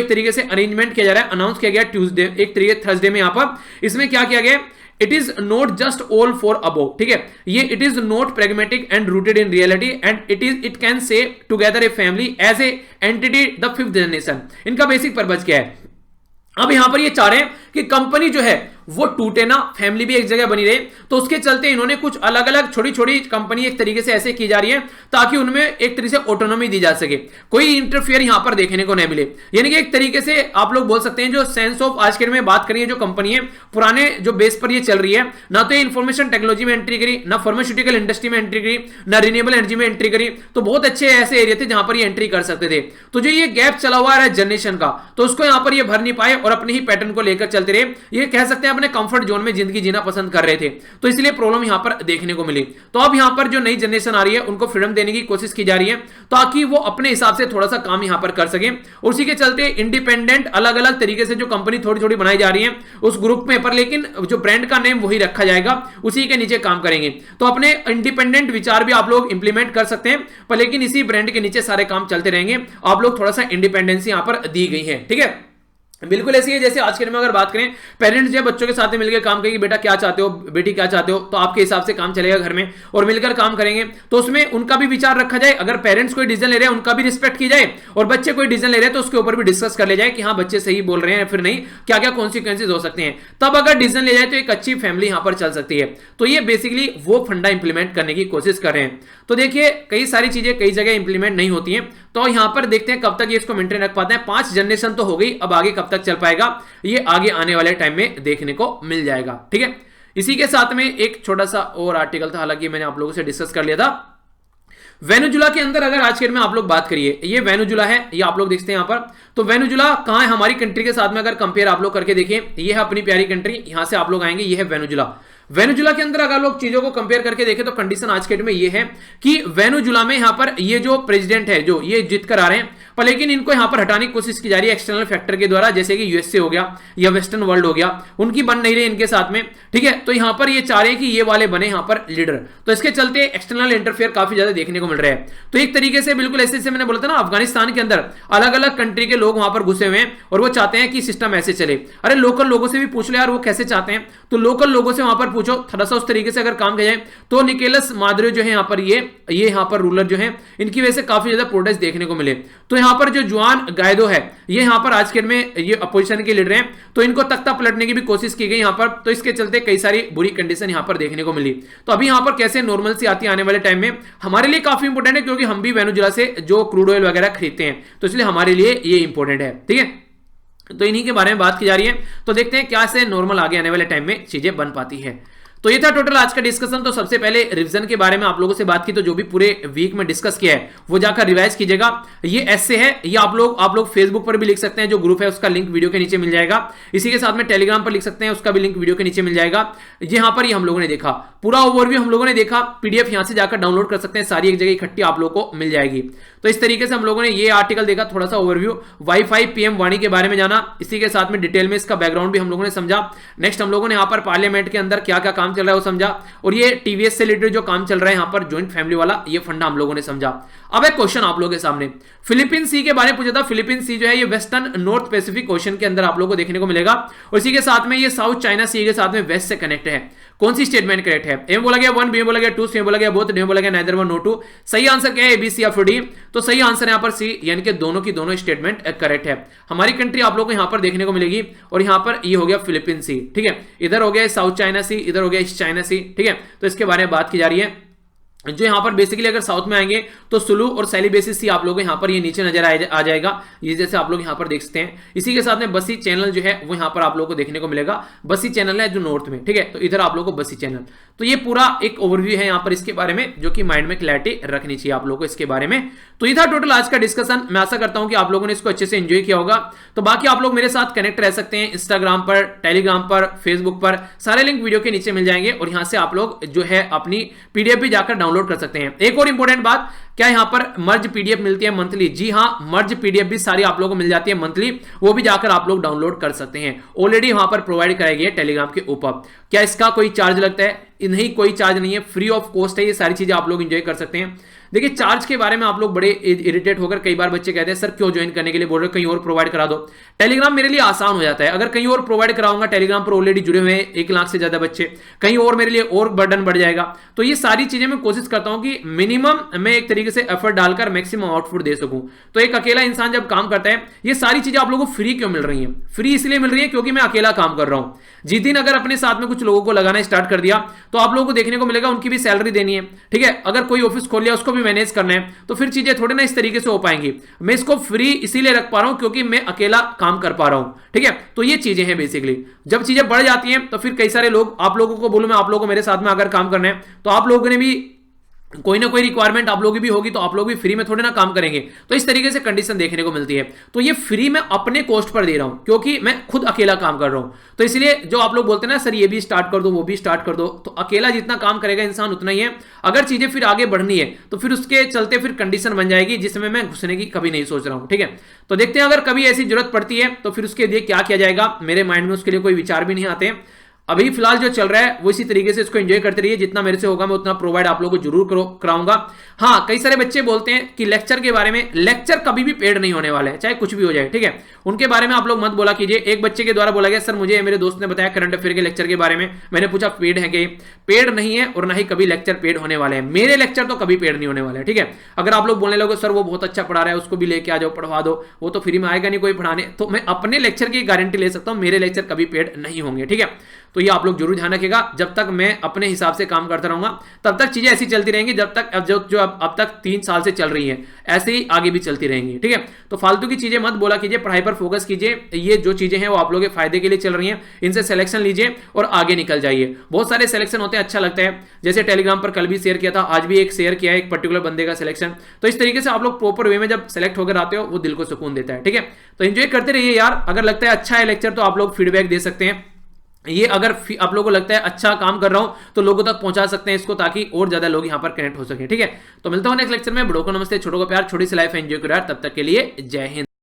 तरीके से अरेंजमेंट किया जा रहा है, अनाउंस किया गया ट्यूसडे, एक तरीके थर्सडे में। यहां पर इसमें क्या किया गया, it is not just all for above, ठीक है, ये it is not pragmatic and rooted in reality and it can say together a family as a entity the fifth generation. इनका बेसिक पर्पज क्या है, अब यहां पर ये चाह रहे हैं कि कंपनी जो है वो टूटे ना, फैमिली भी एक जगह बनी रहे। तो उसके चलते इन्होंने कुछ अलग अलग छोटी छोटी कंपनी एक तरीके से ऐसे की जा रही है ताकि उनमें एक तरीके से ऑटोनॉमी दी जा सके, कोई इंटरफेयर यहां पर देखने को नहीं मिले। यानी कि एक तरीके से आप लोग बोल सकते हैं जो सेंस ऑफ आज के में बात करिए, जो कंपनी है पुराने जो बेस पर ये चल रही है, ना तो इंफॉर्मेशन टेक्नोलॉजी में एंट्री करी, ना फार्मास्यूटिकल इंडस्ट्री में एंट्री करी, ना रिन्यूएबल एनर्जी में एंट्री करी, तो बहुत अच्छे ऐसे एरिया थे जहां पर ये एंट्री कर सकते थे। तो जो ये गैप चला हुआ है जनरेशन का, तो उसको यहां पर ये भर नहीं पाए और अपने ही पैटर्न को लेकर चलते रहे, ये कह सकते हैं अपने कंफर्ट जोन में जिंदगी जीना पसंद कर रहे थे। तो इसलिए प्रॉब्लम यहां पर देखने को मिली। तो अब यहां पर जो नई जनरेशन आ रही है उनको फ्रीडम देने की कोशिश की जा रही है ताकि वो अपने हिसाब से थोड़ा सा काम यहां पर कर सके। उसी के चलते इंडिपेंडेंट अलग अलग तरीके से जो कंपनी थोड़ी थोड़ी बनाई जा रही है उस ग्रुप में, पर लेकिन जो ब्रांड का नेम वही रखा जाएगा, उसी के नीचे काम करेंगे। तो अपने इंडिपेंडेंट विचार भी आप लोग इंप्लीमेंट कर सकते हैं, पर लेकिन इसी ब्रांड के नीचे सारे काम चलते रहेंगे। आप लोग थोड़ा सा इंडिपेंडेंसी यहां पर दी गई है, ठीक है। बिल्कुल ऐसी है जैसे आज के दिन में अगर बात करें, पेरेंट्स जो बच्चों के साथ में मिलकर काम करेंगे, बेटा क्या चाहते हो, बेटी क्या चाहते हो, तो आपके हिसाब से काम चलेगा घर में और मिलकर काम करेंगे। तो उसमें उनका भी विचार रखा जाए, अगर पेरेंट्स कोई डिसीजन ले रहे हैं उनका भी रिस्पेक्ट की जाए, और बच्चे कोई डिसीजन ले रहे हैं तो उसके ऊपर भी डिस्कस कर ले जाए कि हाँ बच्चे सही बोल रहे हैं या फिर नहीं, क्या क्या कॉन्सिक्वेंसेज हो सकते हैं। तब अगर डिसीजन ले जाए तो एक अच्छी फैमिली यहां पर चल सकती है। तो ये बेसिकली वो फंडा इंप्लीमेंट करने की कोशिश कर रहे हैं। तो देखिए कई सारी चीजें कई जगह इंप्लीमेंट नहीं होती हैं, तो यहां पर देखते हैं कब तक ये इसको मेंटेन रख पाते हैं। 5 जनरेशन तो हो गई, अब आगे कब तक चल पाएगा ये आगे आने वाले टाइम में देखने को मिल जाएगा, ठीक है। इसी के साथ में एक छोटा सा और आर्टिकल था, हालांकि मैंने आप लोगों से डिस्कस कर लिया था। वेनेजुला के अंदर अगर आज के दिन में आप लोग बात करिए, ये वेनेजुला है, ये आप लोग देखते हैं यहां पर। तो वेनेजुला कहां है हमारी कंट्री के साथ में अगर कंपेयर आप लोग करके देखिए, ये है अपनी प्यारी कंट्री, यहां से आप लोग आएंगे, ये है वेनेजुला। वेनेजुला के अंदर अगर लोग चीजों को कंपेयर करके देखें तो कंडीशन आज के डेट में ये है कि वेनेजुला में यहां पर ये जो प्रेसिडेंट है जो ये जीत कर आ रहे हैं, पर लेकिन इनको यहां पर हटाने की कोशिश की जा रही है एक्सटर्नल फैक्टर के द्वारा, जैसे कि यूएसए हो गया या वेस्टर्न वर्ल्ड हो गया, उनकी बन नहीं रही इनके साथ में, ठीक है। तो यहां पर ये चाह रहे हैं कि ये वाले बने यहां पर लीडर, तो इसके चलते एक्सटर्नल इंटरफेयर काफी ज्यादा देखने को मिल रहा है। तो एक तरीके से बिल्कुल ऐसे मैंने बोला था ना, अफगानिस्तान के अंदर अलग अलग कंट्री के लोग वहां पर घुसे हुए हैं और वो चाहते हैं कि सिस्टम ऐसे चले। अरे लोकल लोगों से भी पूछ लो यार वो कैसे चाहते हैं, तो लोकल लोगों से वहां पर पूछो, थोड़ा सा उस तरीके से अगर काम किया जाए तो निकोलस मादुरो जो है यहां पर ये यहां पर रूलर जो है, इनकी वजह से काफी ज्यादा प्रोटेस्ट देखने को मिले। तो यहां पर जो जुआन गाइडो है, ये यहां पर आज के में ये अपोजिशन के लीडर हैं, तो इनको तख्ता पलटने की भी कोशिश की गई यहां पर, तो इसके चलते कई सारी बुरी कंडीशन यहां पर देखने को मिली। तो अभी यहां पर कैसे नॉर्मल सी आती है आने वाले टाइम में, हमारे लिए काफी इंपॉर्टेंट है, क्योंकि हम भी वेनेजुला से जो क्रूड ऑयल वगैरह खरीदते हैं, तो इसलिए हमारे लिए ये इंपॉर्टेंट है, ठीक है। तो इन्हीं के बारे में बात की जा रही है, तो देखते हैं क्या से नॉर्मल आगे आने वाले टाइम में चीजें बन पाती है। तो ये था टोटल आज का डिस्कशन। तो सबसे पहले रिवीजन के बारे में आप लोगों से बात की, तो जो भी पूरे वीक में डिस्कस किया है वो जाकर रिवाइज कीजिएगा। ये ऐसे है, ये आप लोग फेसबुक पर भी लिख सकते हैं, जो ग्रुप है उसका लिंक वीडियो के नीचे मिल जाएगा। इसी के साथ में टेलीग्राम पर लिख सकते हैं, उसका भी लिंक वीडियो के नीचे मिल जाएगा। यहाँ पर ये हम लोगों ने देखा पूरा ओवरव्यू, हम लोगों ने देखा, पीडीएफ यहाँ से जाकर डाउनलोड कर सकते हैं, सारी एक जगह इकट्ठी आप लोगों को मिल जाएगी। तो इस तरीके से हम लोगों ने ये आर्टिकल देखा, थोड़ा सा ओवरव्यू, वाईफाई पीएम वाणी के बारे में जाना, इसी के साथ में डिटेल में इसका बैकग्राउंड भी हम लोगों ने समझा। नेक्स्ट हम लोगों ने यहाँ पर पार्लियामेंट के अंदर क्या क्या काम काम चल रहा है वो समझा, और ये टीवीएस से रिलेटेड जो काम चल रहा है यहाँ पर ज्वाइंट फैमिली वाला, ये फंडा हम लोगों ने समझा। अब एक क्वेश्चन आप लोगों के सामने फिलीपीन सी के बारे में पूछा था। फिलीपीन सी जो है ये वेस्टर्न नॉर्थ पैसिफिक ओशन के अंदर आप लोगों को देखने को मिलेगा, और इसी के साथ में ये साउथ चाइना सी के साथ में वेस्ट से कनेक्ट है। कौन सी स्टेटमेंट करेक्ट है? ए बोला गया 1, बी बोला गया 2, सी बोला गया बोथ, डी बोला गया नाइदर 1 नॉट 2। सही आंसर क्या है? ए, बी, सी या फिर डी? तो सही आंसर यहां पर सी, यानी कि दोनों की दोनों स्टेटमेंट करेक्ट है। हमारी कंट्री आप लोगों को यहां पर देखने को मिलेगी, और यहां पर ये हो गया फिलीपीन सी, ठीक है। इधर हो गया साउथ चाइना सी, इधर हो गया ईस्ट चाइना सी, ठीक है। तो इसके बारे में बात की जा रही है। जो यहां पर बेसिकली अगर साउथ में आएंगे तो सुलू और सेलिबेसिस सी आप लोग यहां पर ये नीचे नजर आ जाएगा, ये जैसे आप लोग यहां पर देख सकते हैं। इसी के साथ में बसी चैनल जो है वो यहां पर आप लोगों को देखने को मिलेगा। बसी चैनल है जो नॉर्थ में, ठीक है। तो इधर आप लोगों को बसी चैनल। तो ये पूरा एक ओवरव्यू है यहां पर इसके बारे में, जो कि माइंड में क्लैरिटी रखनी चाहिए आप लोगों को इसके बारे में। तो ये था टोटल आज का डिस्कशन। मैं आशा करता हूं कि आप लोगों ने इसको अच्छे से एंजॉय किया होगा। तो बाकी आप लोग मेरे साथ कनेक्ट रह सकते हैं इंस्टाग्राम पर, टेलीग्राम पर, फेसबुक पर, सारे लिंक वीडियो के नीचे मिल जाएंगे, और यहां से आप लोग जो है अपनी पीडीएफ भी जाकर डाउनलोड कर सकते हैं। एक और इंपॉर्टेंट बात, क्या यहां पर मर्ज पीडीएफ मिलती है मंथली? जी हां, मर्ज पीडीएफ भी सारी आप लोगों को मिल जाती है मंथली, वो भी जाकर आप लोग डाउनलोड कर सकते हैं। ऑलरेडी वहां पर प्रोवाइड कराई गई है टेलीग्राम के ऊपर। क्या इसका कोई चार्ज लगता है? नहीं, कोई चार्ज नहीं है, फ्री ऑफ कॉस्ट है। ये सारी चीजें आप लोग एंजॉय कर सकते हैं। देखिए चार्ज के बारे में आप लोग बड़े इरिटेट होकर कई बार बच्चे कहते हैं सर क्यों ज्वाइन करने के लिए बोल रहे हो, कहीं और प्रोवाइड करा दो। टेलीग्राम मेरे लिए आसान हो जाता है, अगर कहीं और प्रोवाइड कराऊंगा, टेलीग्राम पर ऑलरेडी जुड़े हुए हैं 1 लाख से ज्यादा बच्चे, कहीं और मेरे लिए और बर्डन बढ़ जाएगा। तो ये सारी चीजें मैं कोशिश करता हूं कि मिनिमम मैं एक तरीके से एफर्ट डालकर मैक्सिमम आउटपुट दे सकूं। तो एक अकेला इंसान जब काम करता है, ये सारी चीजें आप लोगों को फ्री क्यों मिल रही है? फ्री इसलिए मिल रही है क्योंकि मैं अकेला काम कर रहा हूं। जिस दिन अगर अपने साथ में कुछ लोगों को लगाना स्टार्ट कर दिया, तो आप लोगों को देखने को मिलेगा उनकी भी सैलरी देनी है, ठीक है। अगर कोई ऑफिस खोल लिया, उसको भी मैनेज करना है, तो फिर चीजें थोड़े ना इस तरीके से हो पाएंगी। मैं इसको फ्री इसीलिए रख पा रहा हूं क्योंकि मैं अकेला काम कर पा रहा हूं, ठीक है। तो ये चीजें हैं बेसिकली। जब चीजें बढ़ जाती हैं तो फिर कई सारे लोग, आप लोगों को बोलूं मैं, आप लोगों को मेरे साथ में अगर काम करना है तो आप लोगों ने भी कोई ना कोई रिक्वायरमेंट आप लोगों की भी होगी, तो आप लोग भी फ्री में थोड़े ना काम करेंगे। तो इस तरीके से कंडीशन देखने को मिलती है। तो ये फ्री में अपने कॉस्ट पर दे रहा हूं क्योंकि मैं खुद अकेला काम कर रहा हूं। तो इसलिए जो आप लोग बोलते हैं ना सर ये भी स्टार्ट कर दो, वो भी स्टार्ट कर दो, तो अकेला जितना काम करेगा इंसान उतना ही है। अगर चीजें फिर आगे बढ़नी है तो फिर उसके चलते फिर कंडीशन बन जाएगी जिसमें मैं घुसने की कभी नहीं सोच रहा हूं, ठीक है। तो देखते हैं अगर कभी ऐसी जरूरत पड़ती है तो फिर उसके लिए क्या किया जाएगा। मेरे माइंड में उसके लिए कोई विचार भी नहीं आते हैं। अभी फिलहाल जो चल रहा है वो इसी तरीके से इसको एंजॉय करते रहिए। जितना मेरे से होगा मैं उतना प्रोवाइड आप लोगों को जरूर कराऊंगा। हाँ, कई सारे बच्चे बोलते हैं कि लेक्चर के बारे में, लेक्चर कभी भी पेड नहीं होने वाले हैं, चाहे कुछ भी हो जाए, ठीक है। उनके बारे में आप लोग मत बोला कीजिए। एक बच्चे के द्वारा बोला गया सर मुझे मेरे दोस्त ने बताया करंट अफेयर के लेक्चर के बारे में, मैंने पूछा पेड है कि? पेड नहीं है, और ना ही कभी लेक्चर पेड होने वाले हैं। मेरे लेक्चर तो कभी पेड नहीं होने वाले, ठीक है। अगर आप लोग बोलने लगो सर वो बहुत अच्छा पढ़ा रहा है, उसको भी लेके आ जाओ, पढ़वा दो, वो तो फ्री में आएगा नहीं कोई पढ़ाने, तो मैं अपने लेक्चर की गारंटी ले सकता हूं मेरे लेक्चर कभी पेड नहीं होंगे, ठीक है। तो ये आप लोग जरूर ध्यान रखिएगा। जब तक मैं अपने हिसाब से काम करता रहूंगा तब तक चीजें ऐसी चलती रहेंगी, जब तक अब तक 3 साल से चल रही है, ऐसे ही आगे भी चलती रहेंगी, ठीक है। तो फालतू की चीजें मत बोला कीजिए, पढ़ाई पर फोकस कीजिए। ये जो चीजें हैं वो आप लोगों के फायदे के लिए चल रही हैं, इनसे सिलेक्शन लीजिए और आगे निकल जाइए। बहुत सारे सिलेक्शन होते हैं, अच्छा लगता है। जैसे टेलीग्राम पर कल भी शेयर किया था, आज भी एक शेयर किया है एक पर्टिकुलर बंदे का सिलेक्शन। तो इस तरीके से आप लोग प्रॉपर वे में जब सेलेक्ट होकर आते हो वो दिल को सुकून देता है, ठीक है। तो एंजॉय करते रहिए यार। अगर लगता है अच्छा है लेक्चर तो आप लोग फीडबैक दे सकते हैं। ये अगर आप लोगों को लगता है अच्छा काम कर रहा हूं तो लोगों तक पहुंचा सकते हैं इसको, ताकि और ज्यादा लोग यहां पर कनेक्ट हो सके, ठीक है। तो मिलता हूं नेक्स्ट लेक्चर में। बड़ों को नमस्ते, छोटों को प्यार, छोटी सी लाइफ एंजॉय करो यार। तब तक के लिए जय हिंद।